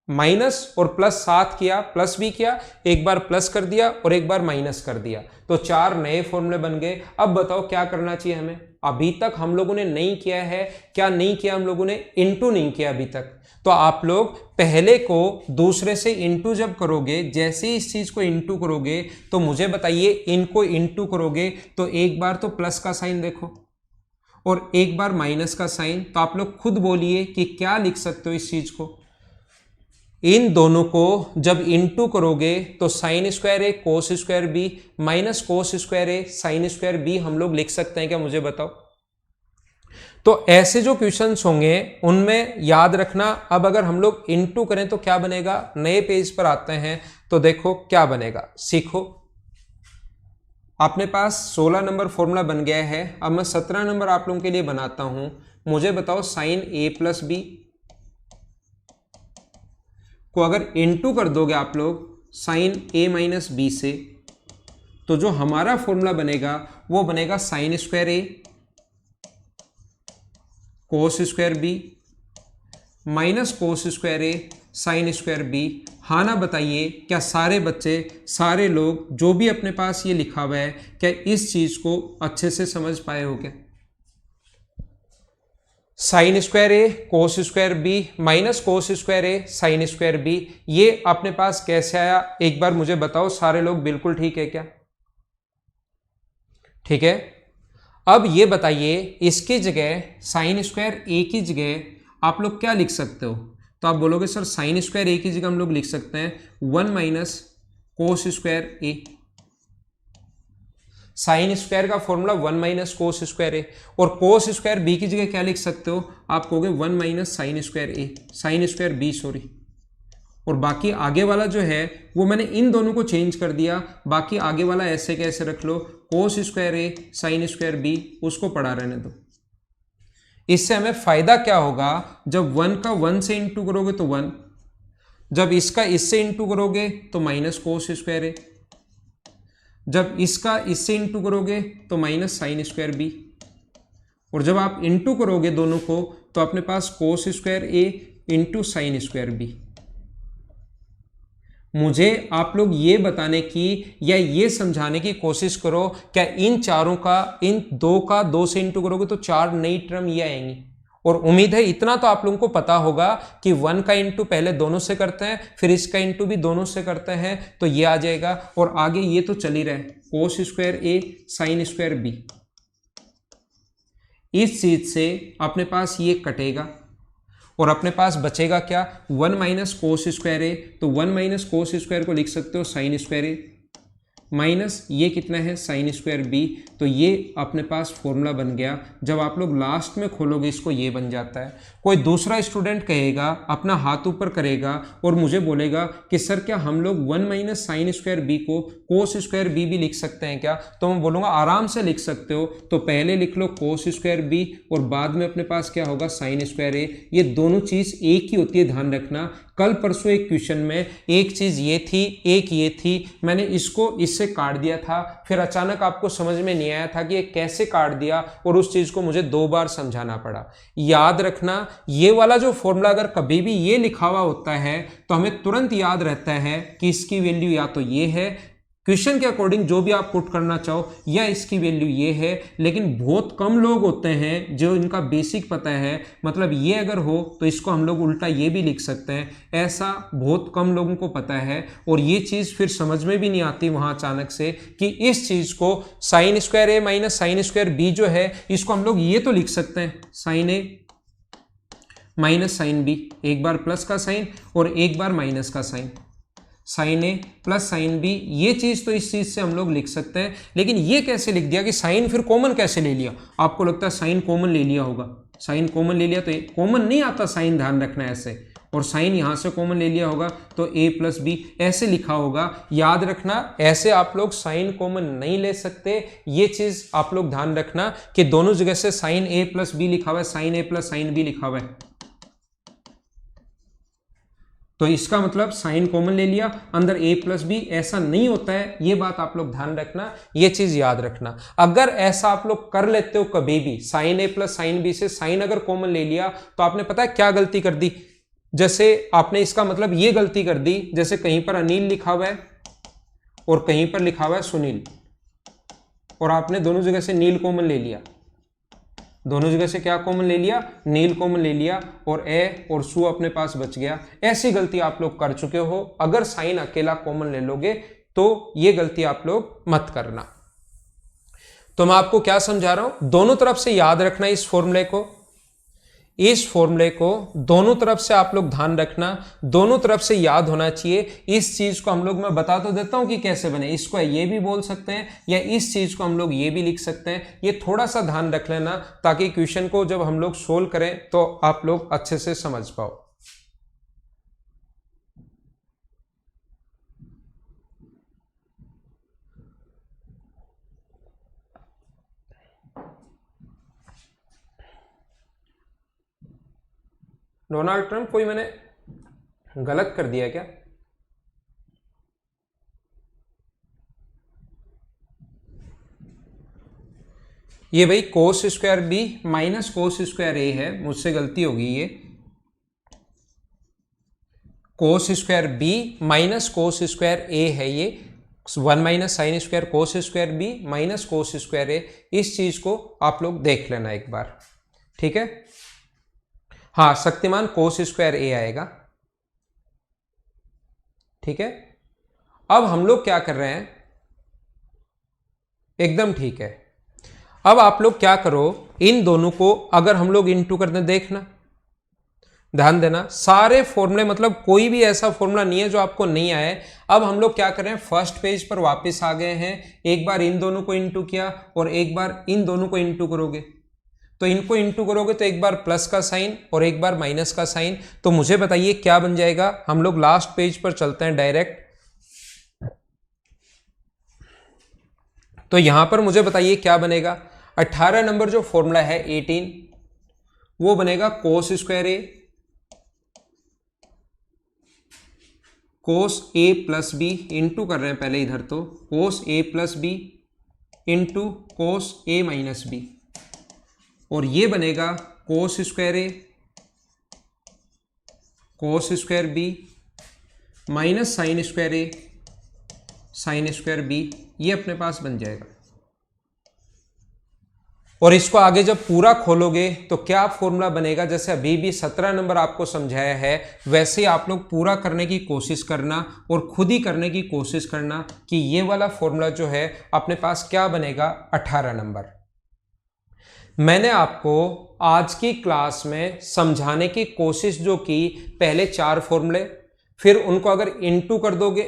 माइनस और प्लस साथ किया, प्लस भी किया, एक बार प्लस कर दिया और एक बार माइनस कर दिया, तो 4 नए फॉर्मूले बन गए। अब बताओ क्या करना चाहिए हमें? अभी तक हम लोगों ने नहीं किया है, क्या नहीं किया हम लोगों ने? इनटू नहीं किया अभी तक। तो आप लोग पहले को दूसरे से इनटू जब करोगे, जैसे ही इस चीज को इनटू करोगे तो मुझे बताइए, इनको इनटू करोगे तो एक बार तो प्लस का साइन देखो और एक बार माइनस का साइन, तो आप लोग खुद बोलिए कि क्या लिख सकते हो इस चीज को। इन दोनों को जब इनटू करोगे तो sine square A cos square B minus cos square A sine square B हम लोग लिख सकते हैं क्या? मुझे बताओ। तो ऐसे जो क्वेश्चंस होंगे उनमें याद रखना, अब अगर हम लोग इनटू करें तो क्या बनेगा? नए पेज पर आते हैं तो देखो क्या बनेगा, सीखो। अपने पास 16 नंबर फॉर्मूला बन गया है। अब मैं 17 नंबर आप लोगों के लिए बनाता हूं। मुझे बताओ, साइन ए प्लस बी को अगर इनटू कर दोगे आप लोग साइन ए माइनस बी से, तो जो हमारा फॉर्मूला बनेगा वो बनेगा sine square A cos square B minus cos square A sine square B. हाँ ना बताइए, क्या सारे बच्चे, सारे लोग जो भी अपने पास ये लिखा हुआ है, क्या इस चीज को अच्छे से समझ पाए हो क्या? Sine square A cos square B minus cos square A sine square B, ये अपने पास कैसे आया एक बार मुझे बताओ। सारे लोग बिल्कुल ठीक है क्या? ठीक है। अब ये बताइए, इसकी जगह साइन स्क्वायर ए की जगह आप लोग क्या लिख सकते हो? तो आप बोलोगे सर साइन स्क्वायर ए की जगह हम लोग लिख सकते हैं 1 minus cos square A. Sine square का फॉर्मूला 1 माइनस कोस स्क्वायर ए, और कोस स्क्वायर बी की जगह क्या लिख सकते हो? आप कहोगे 1 minus sine square A, sine square B sorry, और बाकी आगे वाला जो है वो मैंने इन दोनों को चेंज कर दिया, बाकी आगे वाला ऐसे कैसे रख लो, कोस square A sine square B, उसको पढ़ा रहने दो। इससे हमें फायदा क्या होगा? जब 1 का 1 से इंटू करोगे तो 1, जब इसका इससे इंटू करोगे तो माइनस कोस स्क्वायर ए, जब इसका इससे इंटू करोगे तो माइनस साइन स्क्वायर बी, और जब आप इंटू करोगे दोनों को तो अपने पास कोस स्क्वायर ए इंटू साइन स्क्वायर बी। मुझे आप लोग ये बताने की या ये समझाने की कोशिश करो, क्या इन चारों का, इन 2 का 2 से इंटू करोगे तो 4 नई टर्म ये आएंगी। और उम्मीद है इतना तो आप लोगों को पता होगा कि 1 का इंटू पहले दोनों से करते हैं, फिर इसका इंटू भी दोनों से करते हैं, तो ये आ जाएगा, और आगे ये तो चल ही रहे कोस square A sine square B. इस चीज से अपने पास ये कटेगा और अपने पास बचेगा क्या? 1 माइनस कोस स्क्वायर ए, तो 1 माइनस कोस स्क्वायर को लिख सकते हो साइन स्क्वायर ए, माइनस ये कितना है साइन स्क्वायर बी, तो ये अपने पास फॉर्मूला बन गया। जब आप लोग लास्ट में खोलोगे इसको ये बन जाता है। कोई दूसरा स्टूडेंट कहेगा, अपना हाथ ऊपर करेगा और मुझे बोलेगा कि सर क्या हम लोग 1 माइनस साइन स्क्वायर बी को कोस स्क्वायर बी भी लिख सकते हैं क्या? तो मैं बोलूँगा आराम से लिख सकते हो। तो पहले लिख लो कोस स्क्वायर बी और बाद में अपने पास क्या होगा साइन स्क्वायर ए। ये दोनों चीज़ एक ही होती है, ध्यान रखना। कल परसों एक क्वेश्चन में एक चीज ये थी, एक ये थी, मैंने इसको इससे काट दिया था, फिर अचानक आपको समझ में नहीं आया था कि ये कैसे काट दिया, और उस चीज को मुझे 2 बार समझाना पड़ा। याद रखना, ये वाला जो फॉर्मूला अगर कभी भी ये लिखा हुआ होता है तो हमें तुरंत याद रहता है कि इसकी वैल्यू या तो ये है, क्वेश्चन के अकॉर्डिंग जो भी आप पुट करना चाहो, या इसकी वैल्यू ये है। लेकिन बहुत कम लोग होते हैं जो इनका बेसिक पता है, मतलब ये अगर हो तो इसको हम लोग उल्टा ये भी लिख सकते हैं, ऐसा बहुत कम लोगों को पता है। और ये चीज़ फिर समझ में भी नहीं आती वहाँ अचानक से कि इस चीज़ को साइन स्क्वायर ए माइनस साइन स्क्वायर बी जो है, इसको हम लोग ये तो लिख सकते हैं साइन ए माइनस साइन बी, एक बार प्लस का साइन और एक बार माइनस का साइन। साइन ए प्लस साइन बी, ये चीज़ तो इस चीज़ से हम लोग लिख सकते हैं। लेकिन ये कैसे लिख दिया कि साइन फिर कॉमन कैसे ले लिया? आपको लगता है साइन कॉमन ले लिया होगा, साइन कॉमन ले लिया तो कॉमन नहीं आता साइन, ध्यान रखना ऐसे, और साइन यहाँ से कॉमन ले लिया होगा तो a प्लस बी ऐसे लिखा होगा। याद रखना ऐसे आप लोग साइन कॉमन नहीं ले सकते, ये चीज़ आप लोग ध्यान रखना कि दोनों जगह से साइन a प्लस बी लिखा हुआ है, sine a plus sine b लिखा हुआ है, तो इसका मतलब साइन कॉमन ले लिया, अंदर a प्लस बी, ऐसा नहीं होता है, ये बात आप लोग ध्यान रखना, ये चीज याद रखना। अगर ऐसा आप लोग कर लेते हो कभी भी, sine a plus sine b से साइन अगर कॉमन ले लिया तो आपने पता है क्या गलती कर दी? जैसे आपने इसका मतलब ये गलती कर दी, जैसे कहीं पर अनिल लिखा हुआ है और कहीं पर लिखा हुआ है सुनील, और आपने दोनों जगह से नील कॉमन ले लिया, दोनों जगह से क्या कॉमन ले लिया? नील कॉमन ले लिया, और ए और सु अपने पास बच गया। ऐसी गलती आप लोग कर चुके हो, अगर साइन अकेला कॉमन ले लोगे तो ये गलती आप लोग मत करना। तो मैं आपको क्या समझा रहा हूं, दोनों तरफ से याद रखना इस फॉर्मूले को, इस फॉर्मूले को दोनों तरफ से आप लोग ध्यान रखना, दोनों तरफ से याद होना चाहिए। इस चीज को हम लोग, मैं बता तो देता हूं कि कैसे बने, इसको ये भी बोल सकते हैं या इस चीज को हम लोग ये भी लिख सकते हैं, ये थोड़ा सा ध्यान रख लेना ताकि क्वेश्चन को जब हम लोग सोल्व करें तो आप लोग अच्छे से समझ पाओ। डोनाल्ड ट्रंप, कोई मैंने गलत कर दिया क्या? ये भाई cos square B minus cos square A है, मुझसे गलती होगी, ये cos square B minus cos square A है, ये 1 minus sine square cos square B minus cos square A, इस चीज को आप लोग देख लेना एक बार, ठीक है। हाँ, शक्तिमान कोस स्क्वायर ए आएगा, ठीक है। अब हम लोग क्या कर रहे हैं, एकदम ठीक है। अब आप लोग क्या करो, इन दोनों को अगर हम लोग इनटू कर दें, देखना ध्यान देना, सारे फॉर्मूले, मतलब कोई भी ऐसा फॉर्मूला नहीं है जो आपको नहीं आए। अब हम लोग क्या कर रहे हैं, फर्स्ट पेज पर वापस आ गए हैं, एक बार इन दोनों को इनटू किया और एक बार इन दोनों को इनटू करोगे, तो इनको इनटू करोगे तो एक बार प्लस का साइन और एक बार माइनस का साइन, तो मुझे बताइए क्या बन जाएगा। हम लोग लास्ट पेज पर चलते हैं डायरेक्ट, तो यहां पर मुझे बताइए क्या बनेगा। 18 नंबर जो फॉर्मूला है 18, वो बनेगा cos square A, cos A plus B into कर रहे हैं पहले इधर, तो cos A plus B into cos A minus B, और ये बनेगा cos square A cos square B minus sine square A sine square B, ये अपने पास बन जाएगा। और इसको आगे जब पूरा खोलोगे तो क्या फॉर्मूला बनेगा, जैसे अभी भी 17 नंबर आपको समझाया है वैसे ही आप लोग पूरा करने की कोशिश करना और खुद ही करने की कोशिश करना कि ये वाला फॉर्मूला जो है अपने पास क्या बनेगा, 18 नंबर। मैंने आपको आज की क्लास में समझाने की कोशिश जो की, पहले 4 फॉर्मूले, फिर उनको अगर इनटू कर दोगे,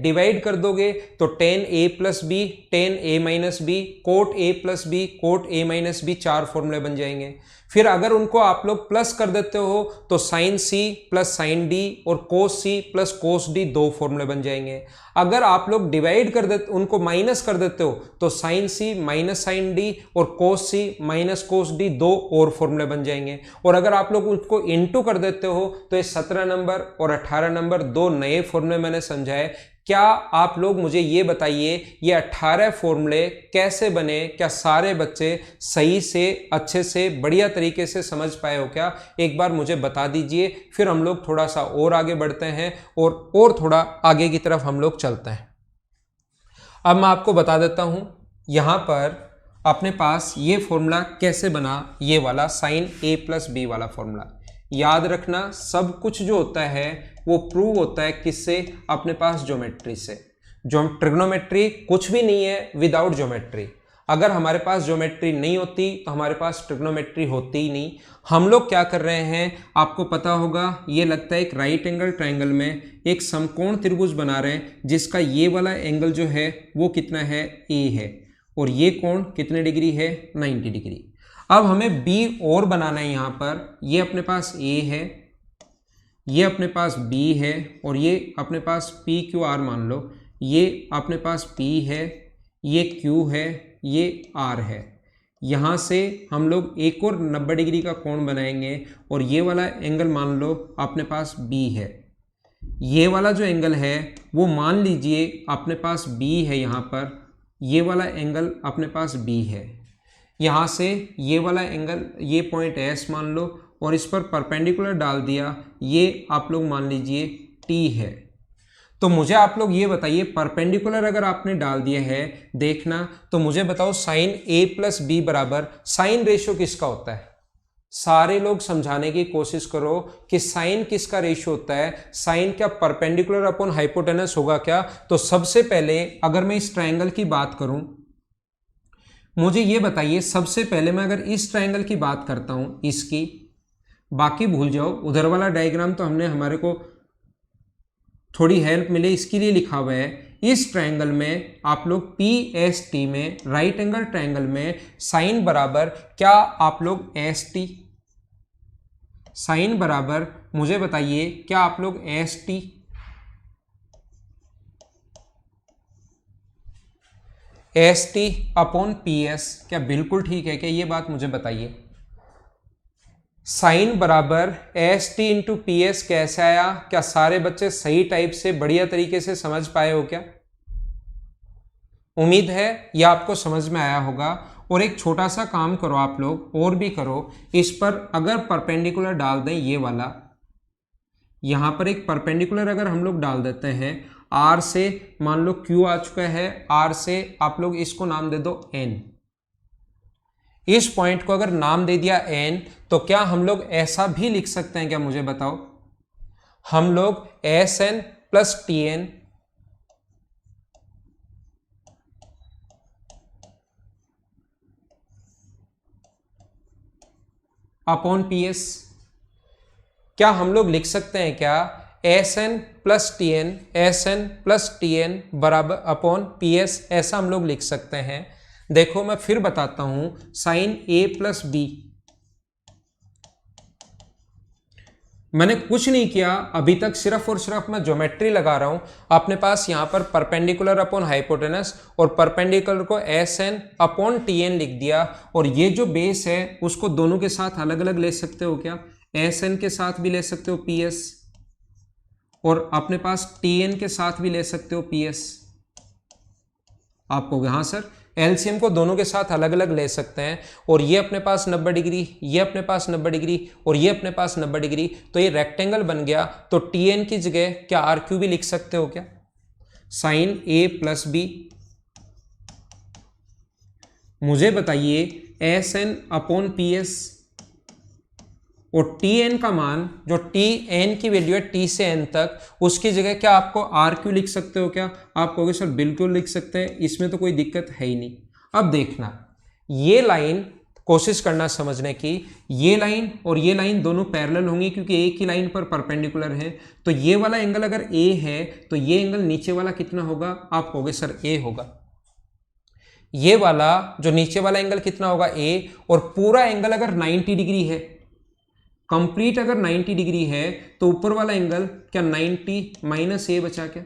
डिवाइड कर दोगे तो tan a plus b tan a minus b cot a plus b cot a minus b, 4 फॉर्मूले बन जाएंगे। फिर अगर उनको आप लोग प्लस कर देते हो तो sine c plus sine d और cos c plus cos d, 2 फॉर्मूले बन जाएंगे। अगर आप लोग डिवाइड कर देते, उनको माइनस कर देते हो तो sine c minus sine d और cos c minus cos d, 2 और फॉर्मूले बन जाएंगे। और अगर आप लोग उसको इनटू कर देते हो तो ये 17 नंबर और 18 नंबर 2 नए फॉर्मूले मैंने समझाए। क्या आप लोग मुझे ये बताइए, ये 18 फॉर्मूले कैसे बने? क्या सारे बच्चे सही से, अच्छे से, बढ़िया तरीके से समझ पाए हो क्या? एक बार मुझे बता दीजिए, फिर हम लोग थोड़ा सा और आगे बढ़ते हैं और थोड़ा आगे की तरफ हम लोग चलते हैं। अब मैं आपको बता देता हूं, यहां पर अपने पास ये फॉर्मूला कैसे बना, ये वाला साइन a प्लस बी वाला फॉर्मूला। याद रखना, सब कुछ जो होता है वो प्रूव होता है किससे, अपने पास ज्योमेट्री से। जो ट्रिग्नोमेट्री कुछ भी नहीं है विदाउट ज्योमेट्री। अगर हमारे पास ज्योमेट्री नहीं होती तो हमारे पास ट्रिग्नोमेट्री होती ही नहीं। हम लोग क्या कर रहे हैं, आपको पता होगा, ये लगता है एक राइट एंगल ट्रायंगल में एक समकोण त्रिभुज बना रहे हैं जिसका ये वाला एंगल जो है वो कितना है, ए है, और ये कोण कितने डिग्री है, 90 डिग्री। अब हमें बी और बनाना है। यहाँ पर ये अपने पास ए है, ये अपने पास बी है, और ये अपने पास पी क्यू आर मान लो, ये अपने पास पी है, ये क्यू है, ये आर है। यहाँ से हम लोग एक और 90 डिग्री का कोण बनाएंगे, और ये वाला एंगल मान लो अपने पास बी है। ये वाला जो एंगल है वो मान लीजिए अपने पास बी है, यहाँ पर ये वाला एंगल अपने पास बी है। यहाँ से ये वाला एंगल, ये पॉइंट एस मान लो, और इस पर परपेंडिकुलर डाल दिया, ये आप लोग मान लीजिए टी है। तो मुझे आप लोग ये बताइए, परपेंडिकुलर अगर आपने डाल दिया है, देखना, तो मुझे बताओ साइन ए प्लस बी बराबर, साइन रेशियो किसका होता है? सारे लोग समझाने की कोशिश करो कि साइन किसका रेशियो होता है। साइन क्या परपेंडिकुलर अपॉन हाइपोटेनस होगा क्या? तो सबसे पहले अगर मैं इस ट्रायंगल की बात करूं, मुझे ये बताइए, सबसे पहले मैं अगर इस ट्रायंगल की बात करता हूं, इसकी, बाकी भूल जाओ, उधर वाला डायग्राम तो हमने, हमारे को थोड़ी हेल्प मिले इसके लिए लिखा हुआ है। इस ट्रायंगल में आप लोग पी एस टी में, राइट एंगल ट्रायंगल में साइन बराबर क्या, आप लोग एस टी, साइन बराबर मुझे बताइए क्या आप लोग S T, S T upon P S, क्या बिल्कुल ठीक है क्या? ये बात मुझे बताइए। साइन बराबर S T into P S कैसे आया? क्या सारे बच्चे सही टाइप से बढ़िया तरीके से समझ पाए हो क्या? उम्मीद है यह आपको समझ में आया होगा। और एक छोटा सा काम करो आप लोग, और भी करो, इस पर अगर परपेंडिकुलर डाल दें, ये वाला, यहां पर एक परपेंडिकुलर अगर हम लोग डाल देते हैं, आर से मान लो क्यू आ चुका है, आर से आप लोग इसको नाम दे दो एन। इस पॉइंट को अगर नाम दे दिया एन, तो क्या हम लोग ऐसा भी लिख सकते हैं क्या? मुझे बताओ, हम लोग S N plus T N upon P S, क्या हम लोग लिख सकते हैं क्या? S N plus T N, S N plus T N बराबर अपॉन पी एस, ऐसा हम लोग लिख सकते हैं। देखो मैं फिर बताता हूं, साइन ए प्लस बी, मैंने कुछ नहीं किया अभी तक, सिर्फ और सिर्फ मैं ज्योमेट्री लगा रहा हूं। अपने पास यहां पर परपेंडिकुलर अपॉन हाइपोटेनस, और परपेंडिकुलर को S N upon T N लिख दिया, और ये जो बेस है उसको दोनों के साथ अलग अलग ले सकते हो क्या? एस एन के साथ भी ले सकते हो पी एस, और अपने पास टी एन के साथ भी ले सकते हो पी एस। आपको यहां सर एलसीएम को दोनों के साथ अलग अलग ले सकते हैं, और ये अपने पास 90 डिग्री, ये अपने पास 90 डिग्री, और ये अपने पास 90 डिग्री, तो ये रेक्टेंगल बन गया। तो टी एन की जगह क्या आर क्यू भी लिख सकते हो क्या? साइन ए प्लस बी, मुझे बताइए S N upon P S, और टी एन का मान, जो टी एन की वैल्यू है टी से एन तक, उसकी जगह क्या आपको आर क्यू लिख सकते हो क्या? आप कहोगे सर बिल्कुल लिख सकते हैं, इसमें तो कोई दिक्कत है ही नहीं। अब देखना, ये लाइन कोशिश करना समझने की, ये लाइन और ये लाइन दोनों पैरेलल होंगी क्योंकि एक ही लाइन पर परपेंडिकुलर है। तो ये वाला एंगल अगर ए है तो ये एंगल नीचे वाला कितना होगा? आप कहोगे सर ए होगा। ये वाला जो नीचे वाला एंगल कितना होगा? ए। और पूरा एंगल अगर 90 डिग्री है, कंप्लीट अगर 90 डिग्री है, तो ऊपर वाला एंगल क्या 90 माइनस ए बचा क्या?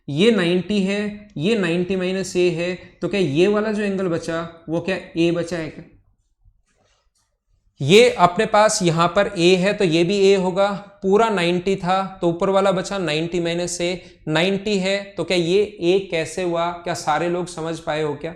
ये 90 है, ये 90 माइनस ए है, तो क्या ये वाला जो एंगल बचा वो क्या ए बचा है क्या? ये अपने पास यहां पर ए है तो ये भी ए होगा। पूरा 90 था तो ऊपर वाला बचा 90 माइनस ए, 90 है तो क्या ये ए कैसे हुआ? क्या सारे लोग समझ पाए हो क्या?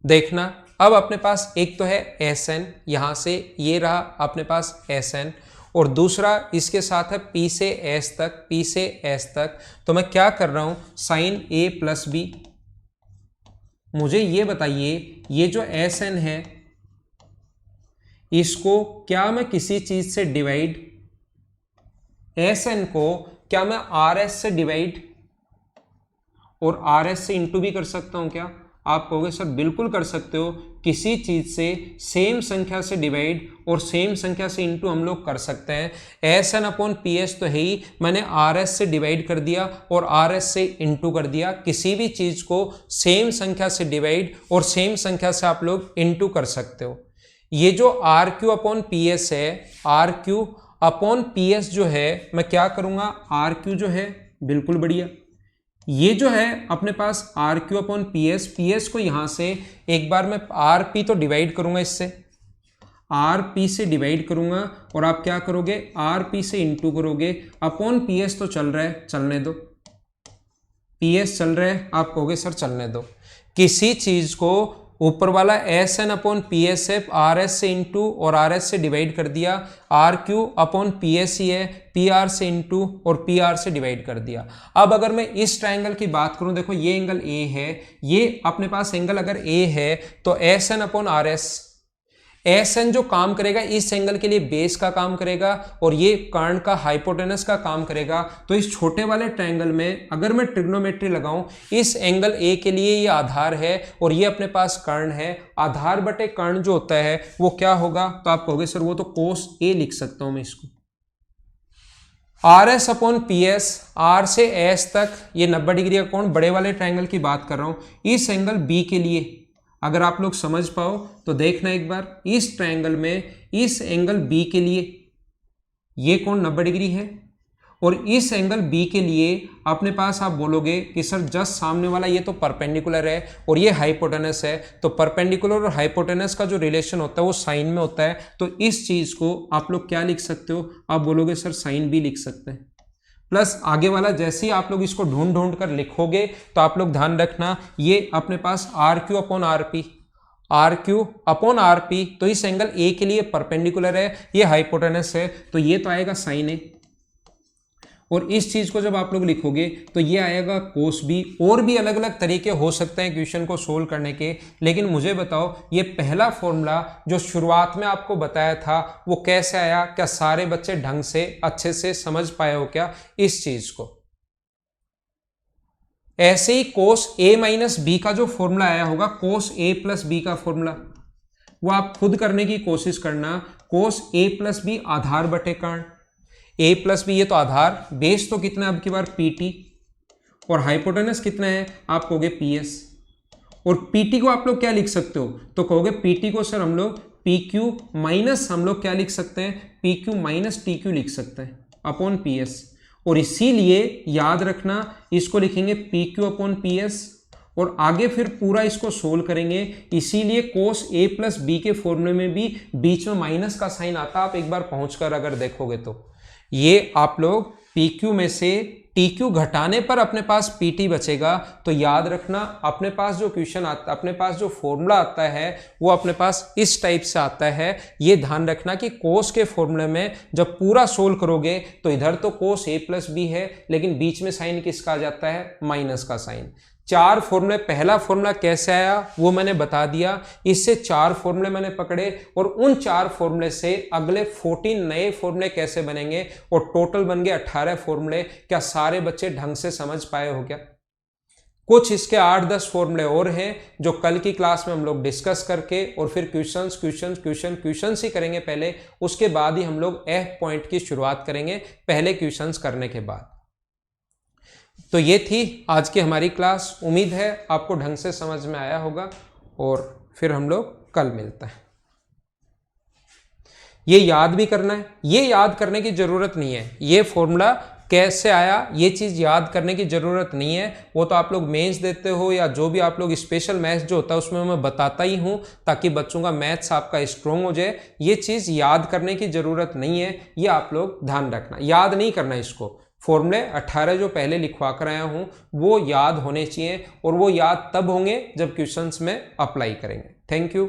देखना, अब अपने पास एक तो है एस एन, यहां से ये रहा अपने पास एस एन, और दूसरा इसके साथ है पी से एस तक, पी से एस तक। तो मैं क्या कर रहा हूं, साइन ए प्लस बी। मुझे ये बताइए, ये जो एस एन है इसको क्या मैं किसी चीज से डिवाइड, एस एन को क्या मैं आर एस से डिवाइड और आर एस से इंटू भी कर सकता हूं क्या? आप कहोगे सर बिल्कुल कर सकते हो, किसी चीज से सेम संख्या से डिवाइड और सेम संख्या से इनटू हम लोग कर सकते हैं। S N upon P S तो है ही, मैंने आर एस से डिवाइड कर दिया और आर एस से इनटू कर दिया। किसी भी चीज को सेम संख्या से डिवाइड और सेम संख्या से आप लोग इनटू कर सकते हो। ये जो R Q upon P S है, R Q upon P S जो है, मैं क्या करूंगा, आर क्यू जो है बिल्कुल बढ़िया, ये जो है अपने पास R Q upon P S को यहां से एक बार मैं आर पी तो डिवाइड करूंगा, इससे आर पी से डिवाइड करूंगा और आप क्या करोगे, आर पी से इंटू करोगे, अपॉन पी एस तो चल रहा है, चलने दो, पी एस चल रहा है, आप कहोगे सर चलने दो। किसी चीज को ऊपर वाला S N upon P S F R S से इंटू और आर एस से डिवाइड कर दिया, R Q upon P S ही है, पी आर से इंटू और पी आर से डिवाइड कर दिया। अब अगर मैं इस ट्रायंगल की बात करूं, देखो ये एंगल ए है, ये अपने पास एंगल अगर ए है तो S N upon R S, S N जो काम करेगा इस एंगल के लिए बेस का काम करेगा और ये कर्ण का हाइपोटेनस का काम करेगा। तो इस छोटे वाले ट्रायंगल में अगर मैं ट्रिग्नोमेट्री लगाऊं, इस एंगल ए के लिए ये आधार है और ये अपने पास कर्ण है, आधार बटे कर्ण जो होता है वो क्या होगा, तो आप कहोगे सर वो तो कोस ए लिख सकता हूं मैं इसको। R S upon P S, R से एस तक ये 90 डिग्री का कोण, बड़े वाले ट्रायंगल की बात कर रहा हूं। इस एंगल बी के लिए अगर आप लोग समझ पाओ तो देखना एक बार, इस ट्रायंगल में इस एंगल बी के लिए ये कोण 90 डिग्री है और इस एंगल बी के लिए अपने पास आप बोलोगे कि सर जस्ट सामने वाला ये तो परपेंडिकुलर है और ये हाइपोटेनस है, तो परपेंडिकुलर और हाइपोटेनस का जो रिलेशन होता है वो साइन में होता है। तो इस चीज को आप लोग क्या लिख सकते हो, आप बोलोगे सर साइन भी लिख सकते हैं। प्लस आगे वाला जैसे ही आप लोग इसको ढूंढ ढूंढ कर लिखोगे तो आप लोग ध्यान रखना, ये अपने पास R Q upon R P, R Q upon R P, तो इस एंगल ए के लिए परपेंडिकुलर है, ये हाइपोटेनस है, तो ये तो आएगा साइन ए। और इस चीज को जब आप लोग लिखोगे तो ये आएगा कोस बी। और भी अलग अलग तरीके हो सकते हैं क्वेश्चन को सोल्व करने के, लेकिन मुझे बताओ ये पहला फॉर्मूला जो शुरुआत में आपको बताया था वो कैसे आया, क्या सारे बच्चे ढंग से अच्छे से समझ पाए हो क्या इस चीज को। ऐसे ही कोस ए माइनस बी का जो फॉर्मूला आया होगा, कोस ए प्लस बी का फॉर्मूला, वो आप खुद करने की कोशिश करना। कोस ए प्लस बी आधार बटे कर्ण, ए प्लस बी ये तो आधार, बेस तो कितना है अब की बार पीटी, और हाइपोटेनस कितना है आप कहोगे पीएस। और पीटी को आप लोग क्या लिख सकते हो, तो कहोगे पीटी को सर हम लोग पी क्यू माइनस, हम लोग क्या लिख सकते हैं, P Q minus T Q लिख सकते हैं अपॉन पी एस। और इसीलिए याद रखना इसको लिखेंगे P Q upon P S और आगे फिर पूरा इसको सोल्व करेंगे। इसीलिए कोस ए प्लस बी के फॉर्मूले में भी बीच में माइनस का साइन आता, आप एक बार पहुंचकर अगर देखोगे तो ये आप लोग पी क्यू में से टी क्यू घटाने पर अपने पास पी टी बचेगा। तो याद रखना अपने पास जो क्वेश्चन आता, अपने पास जो फॉर्मूला आता है वो अपने पास इस टाइप से आता है। ये ध्यान रखना कि कोस के फॉर्मूले में जब पूरा सोल्व करोगे तो इधर तो कोस ए प्लस बी है, लेकिन बीच में साइन किसका आ जाता है, माइनस का साइन। चार फॉर्मूले, पहला फॉर्मूला कैसे आया वो मैंने बता दिया, इससे चार फॉर्मूले मैंने पकड़े और उन चार फॉर्मूले से अगले 14 नए फॉर्मूले कैसे बनेंगे और टोटल बन गए 18 फॉर्मूले। क्या सारे बच्चे ढंग से समझ पाए हो क्या? कुछ इसके 8-10 फॉर्मूले और हैं जो कल की क्लास में हम लोग डिस्कस करके और फिर क्वेश्चंस ही करेंगे पहले, उसके बाद ही हम लोग एफ पॉइंट की शुरुआत करेंगे पहले क्वेश्चंस करने के बाद। तो ये थी आज की हमारी क्लास, उम्मीद है आपको ढंग से समझ में आया होगा और फिर हम लोग कल मिलते हैं। ये याद भी करना है, ये याद करने की जरूरत नहीं है, ये फॉर्मूला कैसे आया ये चीज याद करने की जरूरत नहीं है, वो तो आप लोग मेंस देते हो या जो भी आप लोग स्पेशल मैथ्स जो होता है उसमें मैं बताता ही हूं ताकि बच्चों का मैथ्स आपका स्ट्रोंग हो जाए। ये चीज याद करने की जरूरत नहीं है, ये आप लोग ध्यान रखना, याद नहीं करना इसको। फॉर्मूले 18 जो पहले लिखवा कर आया हूं वो याद होने चाहिए और वो याद तब होंगे जब क्वेश्चंस में अप्लाई करेंगे। Thank you.